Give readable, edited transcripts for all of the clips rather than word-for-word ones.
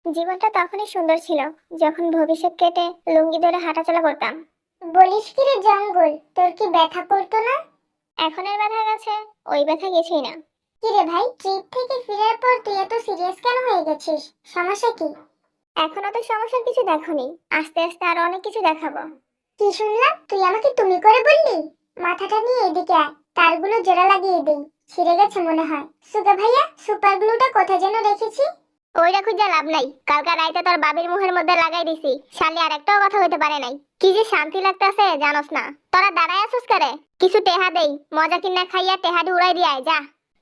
জীবনটা তখনই সুন্দর ছিল যখন ভবিষ্যৎ কেটে লুঙ্গি ধরে হাঁটাচলা করতাম। বলিস কি রে জঙ্গল, তোর কি ব্যথা করতো না? এখন আর ব্যথা গেছে, ওই ব্যথা গেছেই না। কি রে ভাই, ট্রিপ থেকে ফেরার পর তুই এত সিরিয়াস কেন হয়ে গেছিস? সমস্যা কি? এখনো তো সমস্যার কিছু দেখোনি, আস্তে আস্তে আরো অনেক কিছু দেখাবো। কি শুনলাম তুই আমাকে তুমি করে বললি? মাথাটা নিয়ে এদিকে আয়, তারগুলো জোড়া লাগিয়ে দেই। ছিঁড়ে গেছে মনে হয়। সুগা ভাইয়া, সুপার গ্লুটা কোথায় যেন রেখেছি? ওইটা খুঁজে লাভ নাই, কালকা রাইতে তোর বাবির মুখের মধ্যে লাগাই দিছি, শালি আর একটাও কথা হইতে পারে নাই। কি যে শান্তি লাগতেছে জানোস না। তোরা দাঁড়ায় আসুস করে, কিছু টেহা দেই, মজা কিনা খাইয়া টেহাটি উড়াই দিয়ে আয় যা।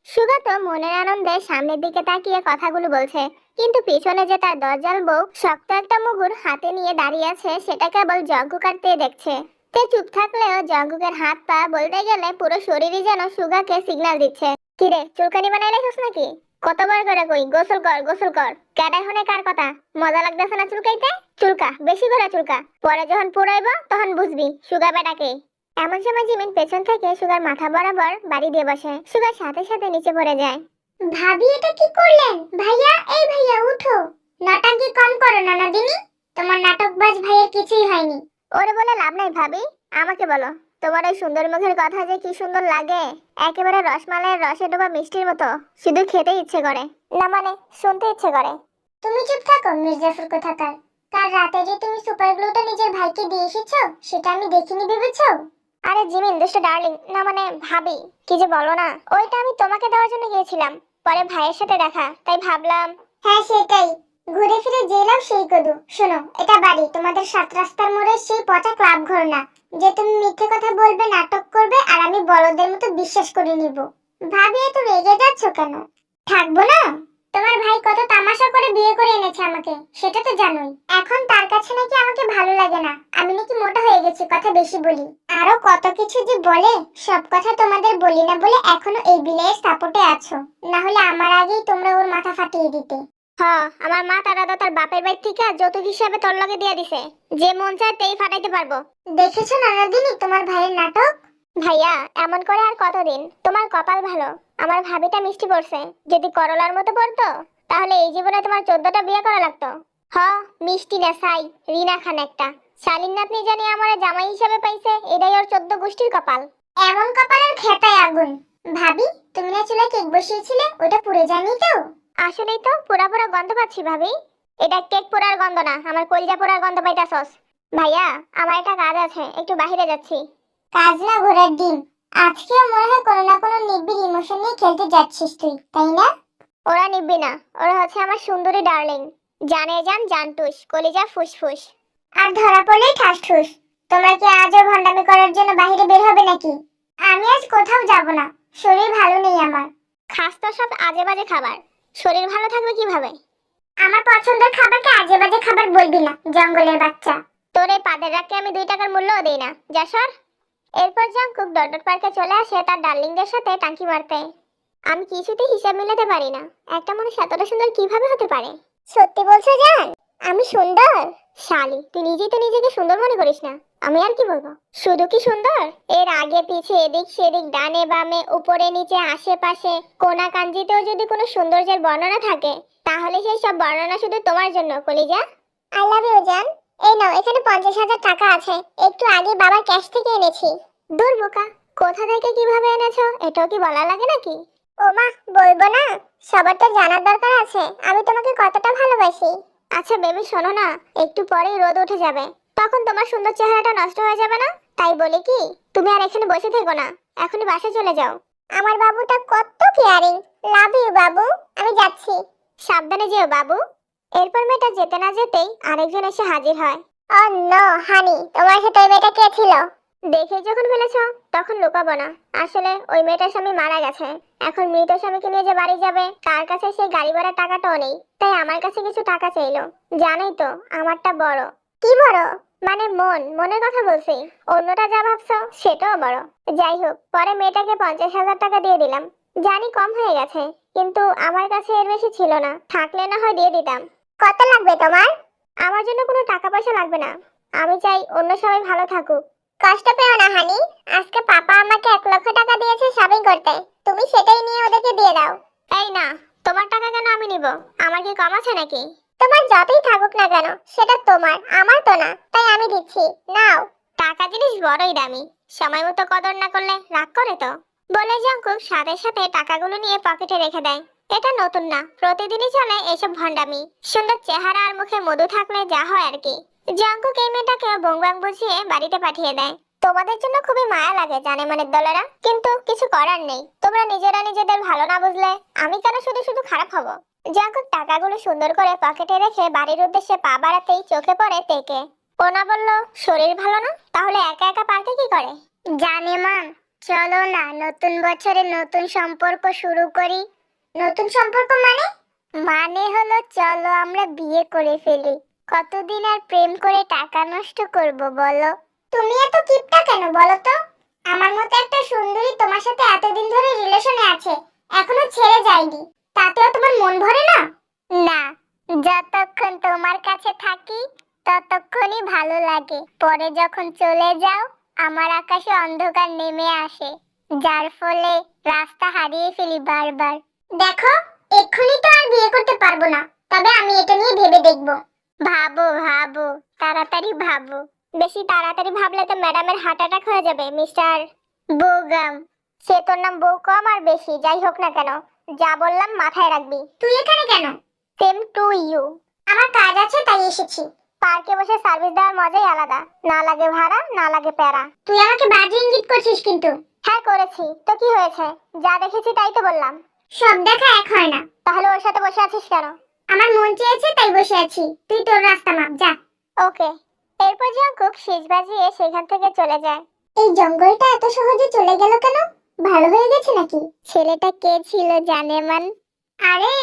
সুগা তো মনের আনন্দে সামনের দিকে তাকিয়ে কথাগুলো বলছে, কিন্তু পিছনে যে তার দরজাল বউ শক্ত একটা মুগুর হাতে নিয়ে দাঁড়িয়ে আছে সেটা কেবল যজ্ঞ কাটতে দেখছে। তে চুপ থাকলেও জঙ্কুকের হাত পা বলতে গেলে পুরো শরীরই যেন সুগাকে সিগন্যাল দিচ্ছে। কিরে চুলকানি বানাই রাখিস নাকি? কতবার করে কই গোসল কর গোসল কর, কেডাই হনে কার কথা? মজা লাগতেছে না চুলকাইতে? চুলকা, বেশি করে চুলকা, পরে যখন পুরাইব তখন বুঝবি সুগা বেটাকে। এমন সময় জিমিন পেছন থেকে সুগার মাথা বরাবর বাড়ি দিয়ে বসে, সুগার সাথে সাথে নিচে পড়ে যায়। ভাবি এটা কি করলেন? ভাইয়া, এই ভাইয়া উঠো। নাটক কম করো না নদিনী, তোমার নাটকবাজ ভাইয়ের কিছুই হয়নি। ওরে বলে লাভ নাই ভাবি, আমাকে বলো, তোমার ওই সুন্দর মুখের কথা যে কি সুন্দর লাগে, একেবারে রসমালাইয়ের রসে ডোবা মিষ্টির মতো, শুধু খেতে ইচ্ছে করে না, মানে শুনতে ইচ্ছে করে। তুমি চুপ থাকো মির্জাফর কোথাকার। কাল রাতে যে তুমি সুপার গ্লুটা নিজের ভাইকে দিয়ে এসেছো সেটা আমি দেখিনি ভেবেছো? আরে জিমিন দুষ্ট ডার্লিং, না মানে ভাবি, কি যে বলো না, ওইটা আমি তোমাকে দেওয়ার জন্য গিয়েছিলাম, পরে ভাইয়ের সাথে দেখা, তাই ভাবলাম। হ্যাঁ সেটাই, ঘুরে ফিরে জেলাও সেই কদু। শোনো, এটা বাড়ি, তোমাদের সাত রাস্তার মোড়ের সেই পচা ক্লাব ঘর না, যে তুমি মিথ্যে কথা বলবে, নাটক করবে আর আমি বড়দের মতো বিশ্বাস করে নিব। ভাবি এত রেগে যাচ্ছ কেন? থাকবো না? তোমার ভাই কত তামাশা করে বিয়ে করে এনেছে আমাকে, সেটা তো জানোই। এখন তার কাছে নাকি আমাকে ভালো লাগে না, আমি নাকি মোটা হয়ে গেছি, কথা বেশি বলি, আরো কত কিছু যে বলে। সব কথা তোমাদের বলি না বলে এখনো এই বিলের সাপোর্টে আছো, না হলে আমার আগেই তোমরা ওর মাথা ফাটিয়ে দিতে। হ্যাঁ, আমার মা তার দাদা তার বাপের বাড়ি থেকে যৌতুক হিসাবে তোর লগে দিয়ে দিছে, যে মন চায় তেই ফাটাইতে পারবো। দেখেছো নানাদিনী তোমার ভাইয়ের নাটক? ভাইয়া এমন করে আর কতদিন? তোমার কপাল ভালো, আমার ভাবিটা মিষ্টি পড়ছে, যদি করলার মতো পড়তো তাহলে এই জীবনে তোমার 14টা বিয়ে করা লাগতো। হ, মিষ্টি না সাই, রিনা খান একটা শালীন নাতনি জানি আমার জামাই হিসাবে পাইছে, এটাই ওর 14 গোষ্ঠীর কপাল। এমন কপালের খেতায় আগুন। ভাবি, তুমি না চুলায় কেক বসিয়েছিলে, ওটা পুড়ে যায়নি তো? আসলেই তো পুরা পুরা গন্ধ পাচ্ছি ভাবি। এটা কেক পোড়ার গন্ধ না, আমার কলিজা পোড়ার গন্ধ পাইতাছস। ভাইয়া আমার একটা কাজ আছে, একটু বাইরে যাচ্ছি। কাজ না ঘোড়ার ডিম। আজকেও মনে হয় কোনো না কোনো নিবিড় ইমোশন নিয়ে খেলতে যাচ্ছিস তুই, তাই না? ওরা নিবি না, ওরা হচ্ছে আমার সুন্দরী ডার্লিং, জানে জান জানটুস কলিজা ফুসফুস। আর ধরা পড়লেই ঠাস ঠুস। তোমরা কি আজও ভণ্ডামি করার জন্য বাইরে বের হবে নাকি? আমি আজ কোথাও যাব না, শরীর ভালো নেই আমার। খাস তো সব আজে বাজে খাবার, শরীর ভালো থাকবে কিভাবে? আমার পছন্দের খাবারকে আজে বাজে খাবার বলবি না, জঙ্গলের বাচ্চা। তোর এই পাদের রাখকে আমি 2 টাকার মূল্যও দেই না, যা সর। এরপর জাংকুক ডট পার্কে চলে আসে তার ডার্লিংদের সাথে টাঙ্কি মারতে। আমি কিছুতেই হিসাব মিলাতে পারি না, একটা মানুষ এতটা সুন্দর কিভাবে হতে পারে। সত্যি বলছো জান? আমি সুন্দর? শালি, তুই নিজেই তো নিজেকে সুন্দর মনে করিস না, আমি আর কি বলবো। শুধু কি সুন্দর, এর আগে পিছে এদিক সেদিক ডানে বামে উপরে নিচে আশেপাশে কোনা কাঞ্জিতেও যদি কোনো সৌন্দর্যের বর্ণনা থাকে, তাহলে সেই সব বর্ণনা শুধু তোমার জন্য কলিজা। আই লাভ ইউ জান। এই নাও, এখানে 50,000 টাকা আছে, একটু আগে বাবার ক্যাশ থেকে এনেছি। দূর বোকা, কোথা থেকে কিভাবে এনেছো এটাও কি বলা লাগে নাকি? ও মা, বলবো না? সবার তো জানার দরকার আছে আমি তোমাকে কতটা ভালোবাসি। আচ্ছা বেবি শোনো না, একটু পরেই রোদ উঠে যাবে, তখন তোমার সুন্দর চেহারাটা নষ্ট হয়ে যাবে না? তাই বলি কি, তুমি আর এখানে বসে থেকো না, এখনই বাসায় চলে যাও। আমার বাবুটা কত কেয়ারিং। লাভ ইউ বাবু, আমি যাচ্ছি। সাবধানে যেও বাবু। এরপর মেয়েটা যেতে না যেতেই আরেকজন এসে হাজির হয়। ও নো হানি, তোমার সাথে ওই মেয়েটা কে ছিল? দেখে যখন ফেলেছ তখন লুকাবো না, আসলে ওই মেয়েটার স্বামী মারা গেছে, এখন মৃত স্বামীকে নিয়ে যে বাড়ি যাবে তার কাছে সেই গাড়ি ভাড়ার টাকাটাও নেই, তাই আমার কাছে কিছু টাকা চাইলো। জানোই তো আমারটা বড়। কি বড়? মানে মনের কথা বলছি, অন্যটা যা ভাবছো সেটাও বড়। যাই হোক, পরে মেয়েটাকে 50,000 টাকা দিয়ে দিলাম, জানি কম হয়ে গেছে, কিন্তু আমার কাছে এর বেশি ছিল না, থাকলে না হয় দিয়ে দিতাম। কত লাগবে তোমার? আমার জন্য কোনো টাকা পয়সা লাগবে না, আমি চাই অন্য সবাই ভালো থাকুক। কষ্ট পেও না হানি, আজকে পাপা আমাকে 1 লক্ষ টাকা দিয়েছে শপিং করতে, তুমি সেটাই নিয়ে ওদেরকে দিয়ে দাও। এই না, তোমার টাকা কেন আমি নিব? আমার কি কম আছে নাকি? তোমার যতই থাকুক না কেন সেটা তোমার, আমার তো না, তাই আমি দিচ্ছি, নাও। টাকা জিনিস বড়ই দামি, সময় মতো কদর না করলে রাগ করে তো। বলে জঙ্কুক সাথে সাথে টাকাগুলো নিয়ে পকেটে রেখে দেয়। এটা নতুন না, প্রতিদিনই চলে এসব ভণ্ডামি। সুন্দর চেহারা আর মুখে মধু থাকলে যা হয় আর কি। জঙ্কুক এই মেয়েটাকে বংবাং বুঝিয়ে বাড়িতে পাঠিয়ে দেয়। তোমাদের জন্য খুবই মায়া লাগে জানে মানের দলেরা, কিন্তু কিছু করার নেই। তোমরা নিজেরা নিজেদের ভালো না বুঝলে আমি কেন শুধু শুধু খারাপ হব। জঙ্কুক টাকাগুলো সুন্দর করে পকেটে রেখে বাড়ির উদ্দেশ্যে পা বাড়াতেই চোখে পড়ে তেকে। ওনা বলল, শরীর ভালো না, তাহলে একা একা পার্কে কি করে? জানে মান, চলো না নতুন বছরে নতুন সম্পর্ক শুরু করি। নতুন সম্পর্ক মানে? মানে হলো চলো আমরা বিয়ে করে ফেলি। কতদিন আর প্রেম করে টাকা নষ্ট করব বলো? তুমি এত কিপটা কেন বলো তো? আমার মতো একটা সুন্দরী তোমার সাথে এতদিন ধরে রিলেশনে আছে, এখনো ছেড়ে যায়নি, তাতেও তোমার মন ভরে না? না, যতক্ষণ তোমার কাছে থাকি ততক্ষণই ভালো লাগে, পরে যখন চলে যাও আমার আকাশে অন্ধকার নেমে আসে, যার ফলে রাস্তা হারিয়ে ফেলি বারবার। দেখো, এক্ষুনি তো আর বিয়ে করতে পারবো না, তবে আমি এটা নিয়ে ভেবে দেখবো। ভাবো ভাবো, তাড়াতাড়ি ভাবো। বেশি তাড়াতাড়ি ভাবলে তো ম্যাডামের হার্ট অ্যাটাক হয়ে যাবে মিস্টার বোগাম। সে তোর নাম বউ কম আর বেশি যাই হোক না কেন, যা বললাম মাথায় রাখবি। তুই এখানে কেন? Same to you. আমার কাজ আছে তাই এসেছি। পার্কে বসে সার্ভিস দেওয়ার মজাই আলাদা, না লাগে ভাড়া না লাগে প্যারা। তুই আমাকে বাজে ইঙ্গিত করছিস কিন্তু। হ্যাঁ করেছি তো, কি হয়েছে? যা দেখেছি তাই তো বললাম। সব দেখা এক হয় না। তাহলে ওর সাথে বসে আছিস কেন? আমার মন চেয়েছে তাই বসে আছি, তুই তোর রাস্তা মাপ যা। ওকে। এরপর জঙ্কুক শীষ বাজিয়ে সেখান থেকে চলে যায়। এই জঙ্গলটা এত সহজে চলে গেল কেন? ভালো হয়ে গেছে নাকি? ছেলেটা কে ছিল জানে মান? আরে,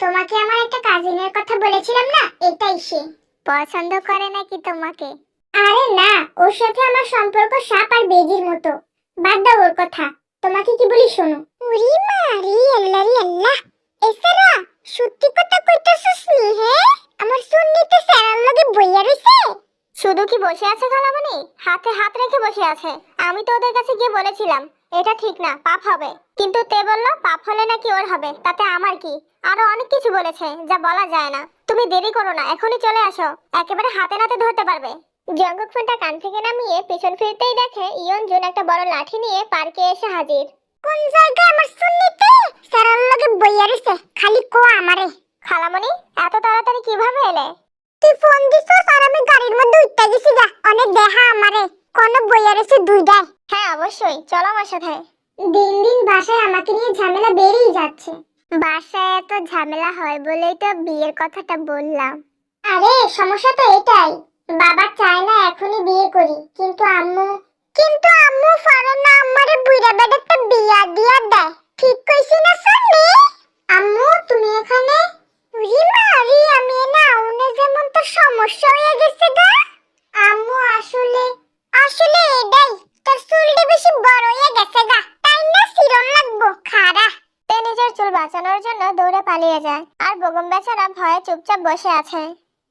তোমাকে আমার একটা কাজিনের কথা বলেছিলাম না, এটাই সে। পছন্দ করে নাকি তোমাকে? আরে না, ওর সাথে আমার সম্পর্ক সাপ আর বেজির মতো। বাদ দাও ওর কথা, তোমাকে কি বলি শোনো। উরি মারি আল্লাহ রে আল্লাহ, এসারা সত্যি কথা কইতাছিস নি? হ্যাঁ, আমার সুন্নিতে স্যারের লগে বইয়া রইছে। শুধু কি বসে আছে খালামণি? হাতে হাত রেখে বসে আছে। আমি তো ওদের কাছে গিয়ে বলেছিলাম এটা ঠিক না, পাপ হবে, কিন্তু তে বলল পাপ হলে নাকি ওর হবে, তাতে আমার কি? আরো অনেক কিছু বলেছে যা বলা যায় না। তুমি দেরি করো না, এখনই চলে আসো, একেবারে হাতে নাতে ধরতে পারবে। জঙ্কুক ফোনটা কান থেকে নামিয়ে পিছন ফিরতেই দেখে ইয়নজুন একটা বড় লাঠি নিয়ে পার্কে এসে হাজির। কোন জায়গায় আমার সুন্নিতে স্যারের লগে বইয়া রইছে? খালি কো আমারে। খালামণি, এত তাড়াতাড়ি কিভাবে এলে? তুই ফোন দিছস আর আমি গাড়ির মধ্যে উঠতে গেছি গা, অনেক দেখা আমারে কোন বইয়া রইছে দুইটাই। হ্যাঁ অবশ্যই, চলো আমার সাথে। দিন দিন বাসায় আমাকে নিয়ে ঝামেলা বেড়েই যাচ্ছে। বাসায় এত ঝামেলা হয় বলেই তো বিয়ের কথাটা বললাম। আরে সমস্যা তো এটাই, বাবা চায় না এখনই বিয়ে করি, কিন্তু আম্মু পারে না আমারে বুইড়া বেটাতে বিয়া দিয়া দেয়। ঠিক কইছি না শুনি? আম্মু তুমি এখানে? উরি মারি, আমি না উনি যেমন তো সমস্যা হয়ে গেছে গা। আম্মু আসলে এটাই, তোর চুলটা বেশি বড় হয়ে গেছে গা, তাই না সিরন লাগবো খাড়া। তে নিজের চুল বাঁচানোর জন্য দৌড়ে পালিয়ে যায়, আর বেগম বেচারা ভয়ে চুপচাপ বসে আছে।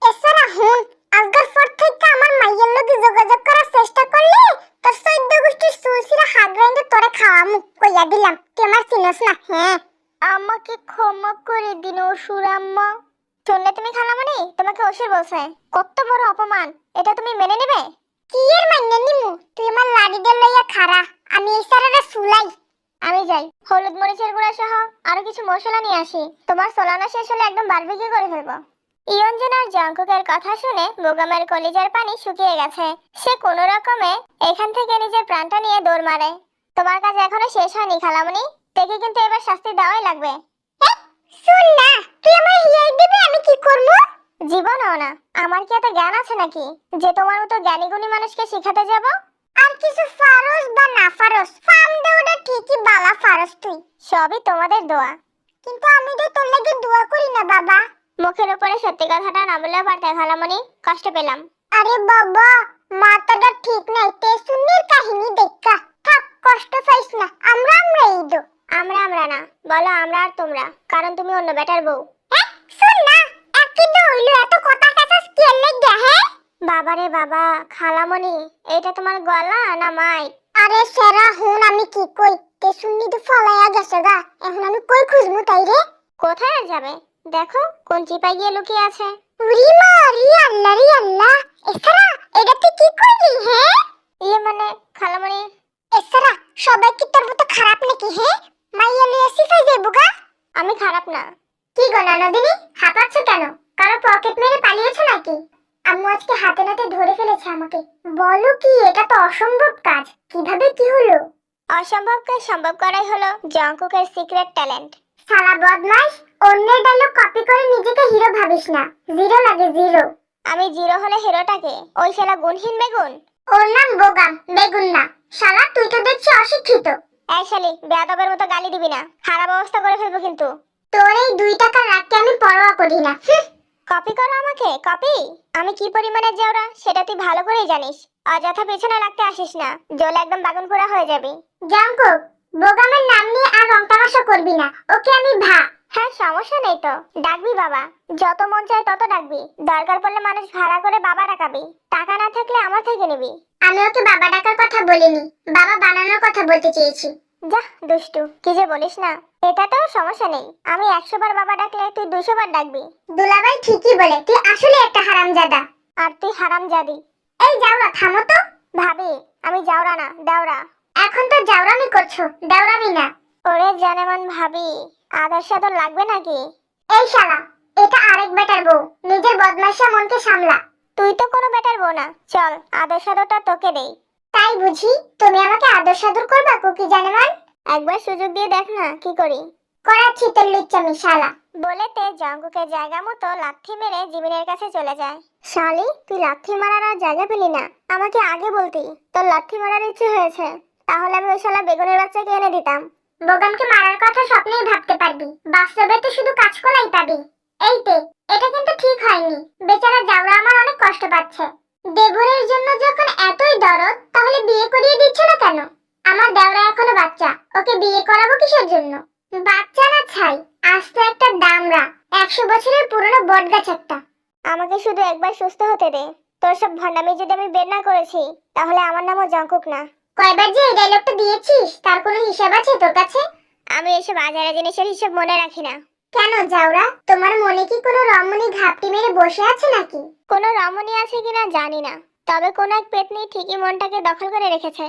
এছাড়া হুন, আজকের পর থেকে আমার মাইয়ের লগে যোগাযোগ করার চেষ্টা করলে তোর 14 গোষ্ঠীর চুলসিরা হাত গ্রাইন্ডে তোরে খাওয়ামু কইয়া দিলাম, তুই আমার চিনস না। হ্যাঁ, আমাকে ক্ষমা করে দিন অসুর আম্মা। শুনলে তুমি খালামণি, তোমাকে অসুর বলছে, কত বড় অপমান, এটা তুমি মেনে নেবে? কি এর মাইনে নিমু? তুই আমার লাড়িটা লইয়া খাড়া, আমি এই সারাটা সুলাই। আমি যাই, হলুদ মরিচের গুঁড়া সহ আরো কিছু মশলা নিয়ে আসি, তোমার সোলানো শেষ হলে একদম বারবিকিউ করে ফেলবো। ইয়নজুন আর জঙ্কুকের কথা শুনে বেগমের কলিজার পানি শুকিয়ে গেছে। সে কোনো রকমে এখান থেকে নিজের প্রাণটা নিয়ে দৌড় মারে। তোমার কাজ এখনো শেষ হয়নি খালামণি, দেখে কিন্তু এবার শাস্তি দেওয়াই লাগবে। শুন না, তুই আমার হিয়াই দিবি, আমি কি করবো? জীবনও না, আমার কি এত জ্ঞান আছে নাকি যে তোমার মতো জ্ঞানী গুণী মানুষকে শিখাতে যাব? আর কিছু ফারস বা না ফারস, ফার্ম দেওয়াটা ঠিকই বালা ফারস তুই। সবই তোমাদের দোয়া। কিন্তু আমি তো তোর লাগি দোয়া করি না বাবা। মুখের উপরে সত্যি কথাটা না বললেও পারতে খালামণি, কষ্ট পেলাম। আরে বাবা, মাথাটা ঠিক নাই, তে সুন্নির কাহিনী দেখা থাক, কষ্ট পাইস না, আমরাই দো। আমরা না, বলো আমরা আর তোমরা, কারণ তুমি অন্য বেটার বউ। শুন না, একই তো হইলো, এত কথা কাছাস কি লাগা? হ্যাঁ বাবারে বাবা, খালামণি এটা তোমার গলা না মাই? আরে সেরা হুন, আমি কি কই, তে সুন্নি তো ফলাইয়া গেছে গা, এখন আমি কই খুঁজমু তাই রে? কোথায় আর যাবে, দেখো কোন চিপায় গিয়ে লুকিয়ে আছে। রিমা রি আল্লাহ রি আল্লাহ। এছাড়া এটা তুই কি করলি হ্যাঁ? ইয়ে মানে খালামণি, এছাড়া সবাই কি তোর মতো খারাপ নাকি হ্যাঁ? মাইয়া লিয়ে সিফাই যাইবো গা? আমি খারাপ না। কি গো নন্দিনী, হাঁপাচ্ছ কেন? কারো পকেট মেরে পালিয়েছো নাকি? আম্মু আজকে হাতে নাতে ধরে ফেলেছে আমাকে। বলো কি, এটা তো অসম্ভব কাজ। কিভাবে কি হলো? অসম্ভবকে সম্ভব করাই হলো জঙ্কুকের সিক্রেট ট্যালেন্ট। শালা বদমাইশ, অন্যের ডায়লগ কপি করে নিজেকে হিরো ভাবিস না। জিরো লাগে জিরো। আমি জিরো হলে হিরোটাকে ওই শালা গুণহীন বেগুন। ওর নাম বোগাম, বেগুন না। শালা তুই তো দেখছি অশিক্ষিত। এই শালি বেয়াদবের মতো গালি দিবি না, খারাপ অবস্থা করে ফেলবো কিন্তু। তোর এই 2 টাকার রাগকে আমি পরোয়া করি না। কপি করো আমাকে কপি? আমি কি পরিমাণে যাওরা সেটা তুই ভালো করেই জানিস। অযথা পেছনে লাগতে আসিস না, জ্বলে একদম বাগুন পোড়া হয়ে যাবি। জাঙ্কুক, বোগামের নাম নিয়ে আর রং তামাশা করবি না। ওকে আমি হ্যাঁ সমস্যা নেই তো, ডাকবি বাবা। যত মন চায় তত ডাকবি, দরকার পড়লে মানুষ ভাড়া করে বাবা ডাকাবি। টাকা না থাকলে আমার থেকে নিবি। আমি ওকে বাবা ডাকার কথা বলিনি, বাবা বানানোর কথা বলতে চেয়েছি। যা দুষ্টু, কি যে বলিস না। এটাতেও সমস্যা নেই, আমি 100 বার বাবা ডাকলে তুই 200 বার ডাকবি। দুলাভাই ঠিকই বলে, তুই আসলে একটা হারামজাদা। আর তুই হারামজাদি। এই জাউরা থামো তো। ভাবি আমি যাওরা না দেওরা। এখন তো জাউরামি করছো, দেওরামি না। ওরে জানেমান ভাবি, আদর সাদর লাগবে নাকি? এই শালা, এটা আরেক বেটার বউ। নিজের বদমাইশা মনকে সামলা। তুই তো কোনো বেটার বউ না, চল আদর সাদরটা তোকে দেই। তাই বুঝি তুমি আমাকে আদর সাদর করবা কুকি জানেমান? একবার সুযোগ দিয়ে দেখ না কি করি। করাচ্ছি তোর লুচ্চামি শালা। বলে তে জঙ্কুকে জায়গা মতো লাথি মেরে জিমিনের কাছে চলে যায়। শালি তুই লাথি মারার আর জায়গা পেলি না, আমাকে আগে বলতি। তোর লাথি মারার ইচ্ছে হয়েছে, তাহলে আমি ওই শালা বেগুনের বাচ্চাকে এনে দিতাম। বোগামকে মারার কথা স্বপ্নেই ভাবতে পারবি, বাস্তবে তো শুধু কাজকলাই পাবি। এইতে, এটা কিন্তু ঠিক হয়নি। বেচারা জাউরা আমার অনেক কষ্ট পাচ্ছে। দেবরের জন্য যখন এতই দরদ, তাহলে বিয়ে করিয়ে দিচ্ছ না কেন? আমার দেওরা এখনো বাচ্চা, ওকে বিয়ে করাবো কিসের জন্য? বাচ্চা না ছাই, আজ তো একটা দামরা, 100 বছরের পুরনো বটগাছ একটা। আমাকে শুধু একবার সুস্থ হতে দে। তোর সব ভণ্ডামি যদি আমি বের না করেছি, তাহলে আমার নামও জঙ্কুক না। কয়বার যে এই ডায়লগটা দিয়েছিস, তার কোনো হিসাব আছে তোর কাছে? আমি এসব আজারা জিনিসের হিসেব মনে রাখি না। কেন জাউরা, তোমার মনে কি কোনো রমণী ঘাপটি মেরে বসে আছে নাকি? কোনো রমণী আছে কিনা জানি না, তবে কোনো এক পেতনি ঠিকই মনটাকে দখল করে রেখেছে।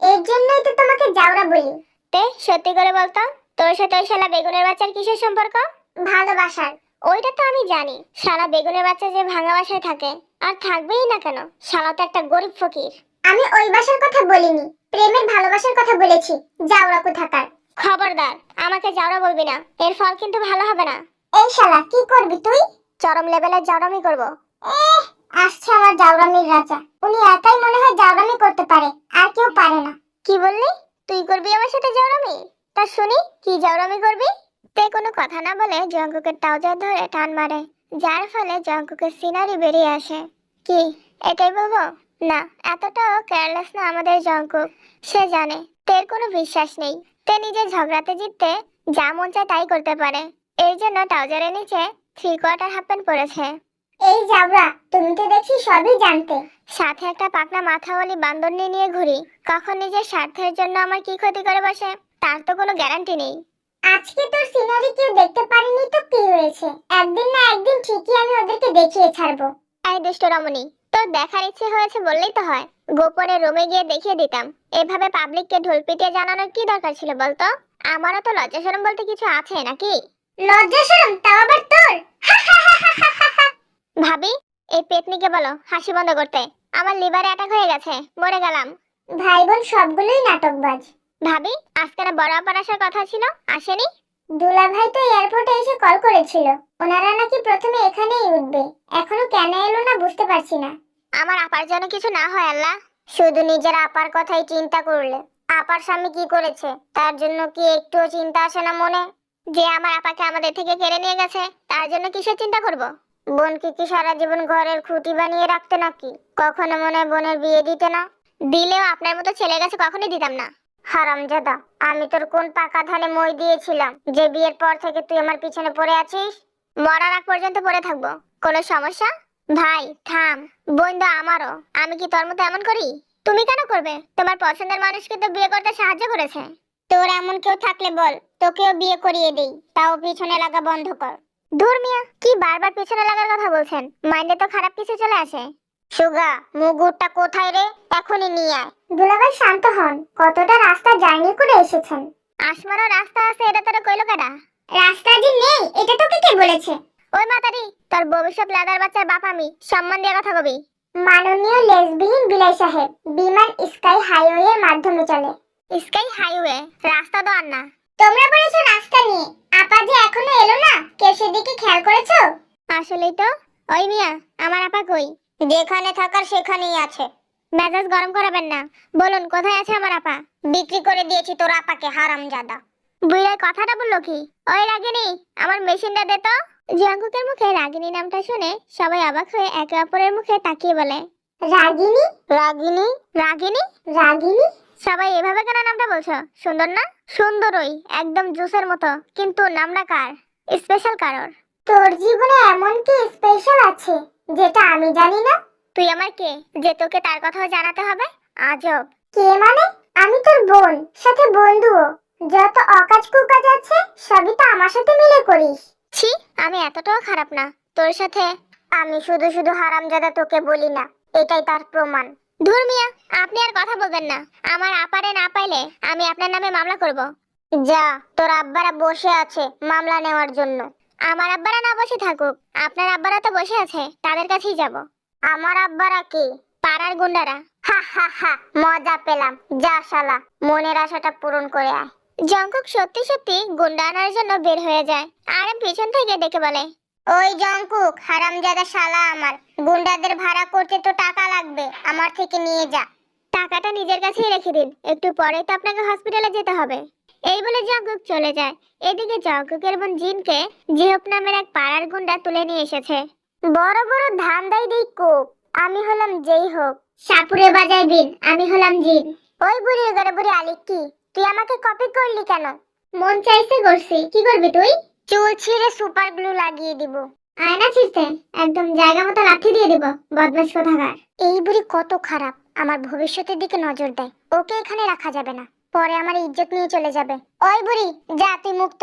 এর জন্যই তো তোমাকে জাউরা বলি। তে সত্যি করে বলতো, তোর সাথে ওই শালা বেগুনের বাচ্চার কিসের সম্পর্ক? ভালোবাসার। ওইটা তো আমি জানি, শালা বেগুনের বাচ্চা যে ভাঙা বাসায় থাকে, আর থাকবেই না কেন, শালা তো একটা গরিব ফকির। আমি ওই বাসার কথা বলিনি, প্রেমের ভালোবাসার কথা বলেছি। জাউরা কোথাকার। খবরদার আমাকে জাউরা বলবি না, এর ফল কিন্তু ভালো হবে না। এই শালা কি করবি তুই? চরম লেভেলের জাউরামি করব। আসছে আমার জাউরামির রাজা। উনি একাই মনে হয় জাউরামি করতে পারে, আর কেউ পারে না। কি বললি? তুই করবি আমার সাথে জাউরামি? তা শুনি কি জাউরামি করবি? তে কোনো কথা না বলে জঙ্কুকের ট্রাউজার ধরে টান মারে, যার ফলে জঙ্কুকের সিনারি বেরিয়ে আসে। কি এটাই বলবো? না, এতটাও কেয়ারলেস না আমাদের জঙ্কুক। সে জানে তের কোনো বিশ্বাস নেই। তে নিজের ঝগড়াতে জিততে যা মন চায় তাই করতে পারে। এর জন্য ট্রাউজারের নিচে 3/4 হাফ প্যান্ট পরেছে। এই জাউরা, তুমি তো দেখছি সবই জানতে। সাথে একটা পাকনা মাথাওয়ালি বান্দর নিয়ে ঘুরি। কখন নিজের স্বার্থের জন্য আমার কি ক্ষতি করে বসে তার তো কোনো গ্যারান্টি নেই। আজকে তোর সিনারি কেউ দেখতে পারেনি তো কি হয়েছে? একদিন না একদিন ঠিকই আমি ওদেরকে দেখিয়ে ছাড়বো। এই দুষ্ট রমণী, তোর দেখার ইচ্ছে হয়েছে বললেই তো হয়, গোপনে রুমে গিয়ে দেখিয়ে দিতাম। এভাবে পাবলিককে ঢোল পিটিয়ে জানানোর কি দরকার ছিল বলতো? আমারও তো লজ্জা শরম বলতে কিছু আছে নাকি? লজ্জা শরম তাও আবার তোর? ভাবি এই পেতনিকে বলো হাসি বন্ধ করতে। আমার লিভারে অ্যাটাক হয়ে গেছে, মরে গেলাম। ভাই বোন সবগুলোই নাটকবাজ। ভাবি আজকে না বড় আপার আসার কথা ছিল, আসেনি? দুলাভাই তো এয়ারপোর্টে এসে কল করেছিল, ওনারা নাকি প্রথমে এখানেই উঠবে। এখনো কেন এলো না বুঝতে পারছি না। আমার আপার যেন কিছু না হয় আল্লাহ। শুধু নিজের আপার কথাই চিন্তা করলে আপার স্বামী কি করেছে তার জন্য কি একটুও চিন্তা আসে না মনে? যে আমার আপাকে আমাদের থেকে কেড়ে নিয়ে গেছে তার জন্য কিসের চিন্তা করব? বোনকে কি সারা জীবন ঘরের খুঁটি বানিয়ে রাখতে নাকি? কখনো মনে হয় বোনের বিয়ে দিতে না? দিলেও আপনার মতো ছেলে গেছে কখনই দিতাম না। হারামজাদা, আমি তোর কোন পাকা ধানে মই দিয়েছিলাম যে বিয়ের পর থেকে তুই আমার পিছনে পড়ে আছিস? মরার আগ পর্যন্ত পড়ে থাকবো। কোনো সমস্যা? ভাই থাম, বন্ধু আমারও। আমি কি তোর মতো এমন করি? তুমি কেন করবে? তোমার পছন্দের মানুষকে তো বিয়ে করতে সাহায্য করেছে। তোর এমন কেউ থাকলে বল, তোকেও বিয়ে করিয়ে দেই, তাও পিছনে লাগা বন্ধ কর। দূর মিয়া, কি বারবার পেছনে লাগার কথা বলছেন? মাইন্ডে তো খারাপ কিছু চলে আসে। সুগা, মুগুরটা কোথায় রে? এখনই নিয়ে আয়। দুলাভাই শান্ত হন, কতটা রাস্তা জার্নি করে এসেছেন। আসমারও রাস্তা আছে, এটা তোরা কইলো কেডা? রাস্তা যে নেই এটা তোকে কে বলেছে? ওই মাতারি, তোর ভবিষ্যৎ লাদার বাচ্চার বাপ আমি, সম্মান দিয়ে কথা কবি। মাননীয় লেসবিহীন বিলাই সাহেব, বিমান স্কাই হাইওয়ের মাধ্যমে চলে। Sky highway? রাস্তা তো আর না। তোমরা বলেছো রাস্তা নিয়ে, আপা যে এখনো এলো না, কেউ সেদিকে খেয়াল করেছো? আসলেই তো। ওই মিয়া, আমার আপা কই? যেখানে থাকার সেখানেই আছে। মেজাজ গরম করাবেন না। বলুন কোথায় আছে আমার আপা? বিক্রি করে দিয়েছি তোর আপাকে, হারামজাদা। বুইড়ার কথাটা বললো কি? ওই রাগিনী, আমার মেশিনটা দে তো। জাঙ্কুকের মুখে রাগিনী নামটা শুনে সবাই অবাক হয়ে একে অপরের মুখে তাকিয়ে বলে, রাগিনী? রাগিনী? রাগিনী? রাগিনী? সবাই এভাবে কেন নামটা বলছো? সুন্দর না? সুন্দরই, একদম জুসের মতো। কিন্তু নামটা কার? স্পেশাল কারোর? তোর জীবনে এমন কি স্পেশাল আছে যেটা আমি জানি না? তুই আমার কে যে তোকে তার কথাও জানাতে হবে? আজব। কে মানে? আমি তোর বোন, সাথে বন্ধুও। যত অকাজ কুকাজ আছে সবই তো আমার সাথে মিলে করিস। ছি, আমি এতটাও খারাপ না তোর সাথে। আমি শুধু শুধু হারামজাদা তোকে বলি না, এটাই তার প্রমাণ। ধুর মিয়া, আপনি আর কথা বলবেন না। আমার আপারে না পাইলে আমি আপনার নামে মামলা করব। যা, তোর আব্বারা বসে আছে মামলা নেওয়ার জন্য। আমার আব্বারা না বসে থাকুক, আপনার আব্বারা তো বসে আছে, তাদের কাছেই যাব। আমার আব্বারা কি? পাড়ার গুন্ডারা। হা হা হা, মজা পেলাম। যা শালা, মনের আশাটা পূরণ করে আয়। জঙ্কুক সত্যি সত্যি গুন্ডা আনার জন্য বের হয়ে যায়, আর পিছন থেকে ডেকে বলে, ওই জঙ্কুক, হারামজাদা শালা আমার, গুন্ডাদের ভাড়া করতে তো টাকা লাগবে, আমার থেকে নিয়ে যা। টাকাটা নিজের কাছেই রেখে দিন, একটু পরেই তো আপনাকে হসপিটালে যেতে হবে। এই বলে জঙ্কুক চলে যায়। এদিকে জঙ্কুকের বোন জিনকে জিহপ নামের এক পাড়ার গুন্ডা তুলে নিয়ে এসেছে। বড় বড় ধান দেই দেই কোপ, আমি হলাম যেই হোক। সাপুরে বাজায় বিন, আমি হলাম জিন। ওই বুড়ির ঘরে বুড়ি আলি কি, তুই আমাকে কপি করলি কেন? মন চাইছে করছি, কি করবি তুই? চুল ছিঁড়ে সুপার গ্লু লাগিয়ে দিব। আয়না ছিঁড়তে একদম জায়গা মতো লাথি দিয়ে দিব, বদমাশ কোথাকার। এই বুড়ি কত খারাপ, আমার ভবিষ্যতের দিকে নজর দেয়। ওকে এখানে রাখা যাবে না, পরে আমার ইজ্জত নিয়ে চলে যাবে। ওই বুড়ি, যা, তুই মুক্ত।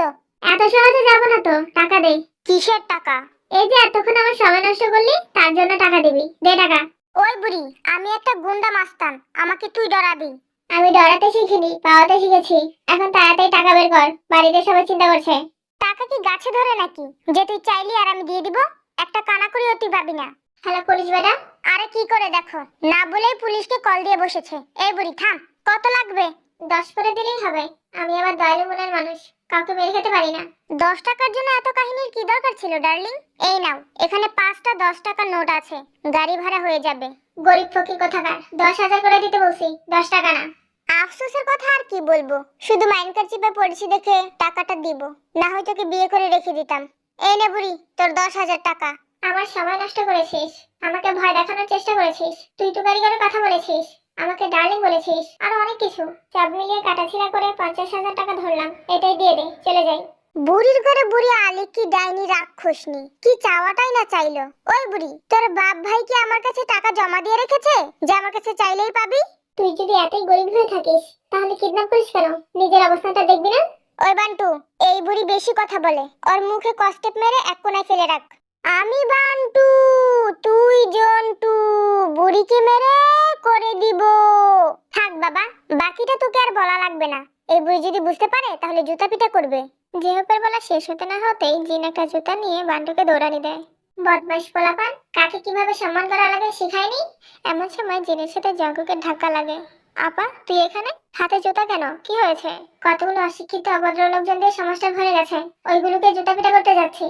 এত সহজে যাবো না তো, টাকা দে। কিসের টাকা? এই যে এতক্ষণ আমার সময় নষ্ট করলি, তার জন্য টাকা দিবি, দে টাকা। ওই বুড়ি, আমি একটা গুন্ডা মাস্তান, আমাকে তুই ডরাবি? আমি ডরাতে শিখিনি, পাওয়াতে শিখেছি। এখন তাড়াতাড়ি টাকা বের কর, বাড়িতে সবাই চিন্তা করছে। টাকা কি গাছে ধরে নাকি যে তুই চাইলি আর আমি দিয়ে দিব? একটা কানা করিও তুই পাবি না। Hello police madam. আরে কি করে দেখো, না বলেই পুলিশকে কল দিয়ে বসেছে। এই বুড়ি থাম, কত লাগবে? 10 করে দিলেই হবে, আমি আবার দয়ালু মনের মানুষ, কাউকে মেরে খেতে পারি না। 10 টাকার জন্য এত কাহিনীর কি দরকার ছিল ডার্লিং? এই নাও, এখানে 5টা 10 টাকার নোট আছে, গাড়ি ভাড়া হয়ে যাবে। গরিব ফকির কোথাকার, 10,000 করে দিতে বলছি, 10 টাকা না। আফসোসের কথা আর কি বলবো, শুধু মাইনকার চিপে পড়েছি দেখে টাকাটা দিব, না হয় তোকে বিয়ে করে রেখে দিতাম। এই নে বুড়ি, তোর 10,000 টাকা। আমার সময় নষ্ট করেছিস, আমাকে ভয় দেখানোর চেষ্টা করেছিস, তুই তুকারি করে কথা বলেছিস, আমাকে ডার্লিং বলেছিস, আরো অনেক কিছু। সব মিলিয়ে কাটাছিড়া করে 50,000 টাকা ধরলাম, এটাই দিয়ে দে, চলে যাই। বুড়ির ঘরে বুড়ি আলি কি ডাইনি রাক্ষসনি, কি চাওয়াটাই না চাইলো। ওই বুড়ি, তোর বাপ ভাই কি আমার কাছে টাকা জমা দিয়ে রেখেছে যে আমার কাছে চাইলেই পাবি? তুই যদি এতই গরিব হয়ে থাকিস তাহলে কিডন্যাপ করিস কেন? নিজের অবস্থাটা দেখবি না? ওই বান্টু, এই বুড়ি বেশি কথা বলে, ওর মুখে কষ্টেপ মেরে এক কোণায় ফেলে রাখ। আমি বান্টু, তুই জন্টু, বুড়িকে মেরে করে দিব। থাক বাবা, বাকিটা তোকে আর বলা লাগবে না। এই বুড়ি যদি বুঝতে পারে তাহলে জুতা পিটা করবে। জেহপের বলা শেষ হতে না হতেই জিন একটা জুতা নিয়ে বান্টুকে দৌড়ানি দেয়। বদমাশ পোলাপান, কাকে কিভাবে সম্মান করা লাগে শিখায়নি? এমন সময় জিনের সাথে জঙ্কুকের ধাক্কা লাগে। আপা, তুই এখানে? হাতে জুতা কেন, কি হয়েছে? কতগুলো অশিক্ষিত অভদ্র লোকজন দিয়ে সমাজটা ভরে গেছে, ওইগুলোকে জুতা পিটা করতে যাচ্ছি।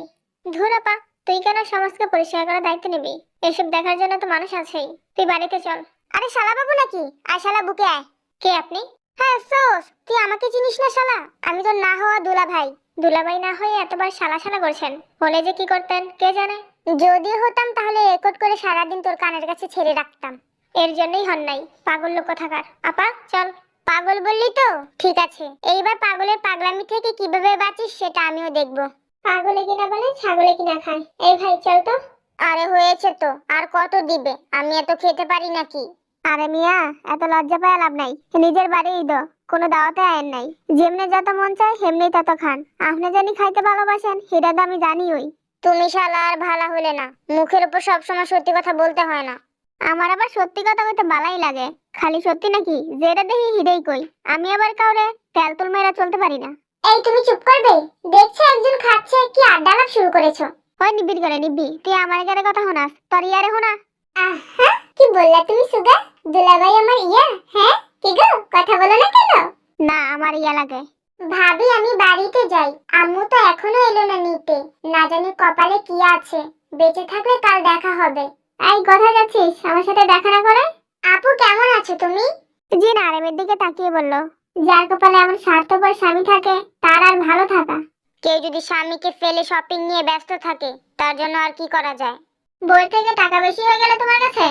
ধুর আপা, তুই কেন সমাজকে পরিষ্কার করার দায়িত্ব নিবি? এসব দেখার জন্য তো মানুষ আছেই, তুই বাড়িতে চল। আরে শালা বাবু নাকি? আয় শালা, বুকে আয়। কে আপনি? হ্যাঁ সোস, তুই আমাকে চিনিস না শালা? আমি তো না হওয়া দুলা ভাই। দুলাভাই না হয়ে এতবার শালা শালা করছেন, হলে যে কি করতেন কে জানে। যদি হতাম তাহলে রেকর্ড করে সারাদিন তোর কানের কাছে ছেড়ে রাখতাম। এর জন্যই হন নাই, পাগল লোক কোথাকার। আপা চল। পাগল বললি তো? ঠিক আছে, এইবার পাগলের পাগলামি থেকে কিভাবে বাঁচিস সেটা আমিও দেখবো। পাগলে কিনা বলে ছাগলে কিনা খায়। এই ভাই চল তো। আরে হয়েছে তো, আর কত দিবে? আমি এত খেতে পারি নাকি? আরে মিয়া, এত লজ্জা পায় লাভ নাই, নিজের বাড়িই তো, কোনো দাওয়াতে আয়েন নাই। যেমনে যত মন চায় হেমনি তত খান। আপনি জানি খাইতে ভালোবাসেন, সেটা তো আমি জানি। ওই তুমি শালা আর ভালো হলে না, মুখের উপর সবসময় সত্যি কথা বলতে হয় না। আমার আবার সত্যি কথা কইতে ভালোই লাগে। খালি সত্যি নাকি, যেটা দেখি হিডেই কই। আমি আবার কাউরে তেলতুল মেরা চলতে পারি না। এই তুমি চুপ করবে? দেখছো একজন খাচ্ছে, কি আড্ডা আলাপ শুরু করেছো? ওই নিবিড় করে নিবি, তুই আমার গারে কথা শোনাস, তোর ইয়ারে শোনা। আহা, কি বললা তুমি সুগা? দুলাভাই আমার ইয়া? হ্যাঁ কি গো, কথা বলো না কেন? না, আমার ইয়া লাগে। ভাবি আমি বাড়িতে যাই, আম্মু তো এখনো এলো না নিতে। না জানি কপালে কি আছে, বেঁচে থাকলে কাল দেখা হবে। এই কোথায় যাচ্ছিস, আমার সাথে দেখা না করে? আপু কেমন আছো তুমি? জি না, আরেমের দিকে তাকিয়ে বলল, যার কপালে এমন স্বার্থপর স্বামী থাকে তার আর ভালো থাকা। কেউ যদি স্বামীকে ফেলে শপিং নিয়ে ব্যস্ত থাকে, তার জন্য আর কি করা যায়? বই থেকে টাকা বেশি হয়ে গেল তোমার কাছে?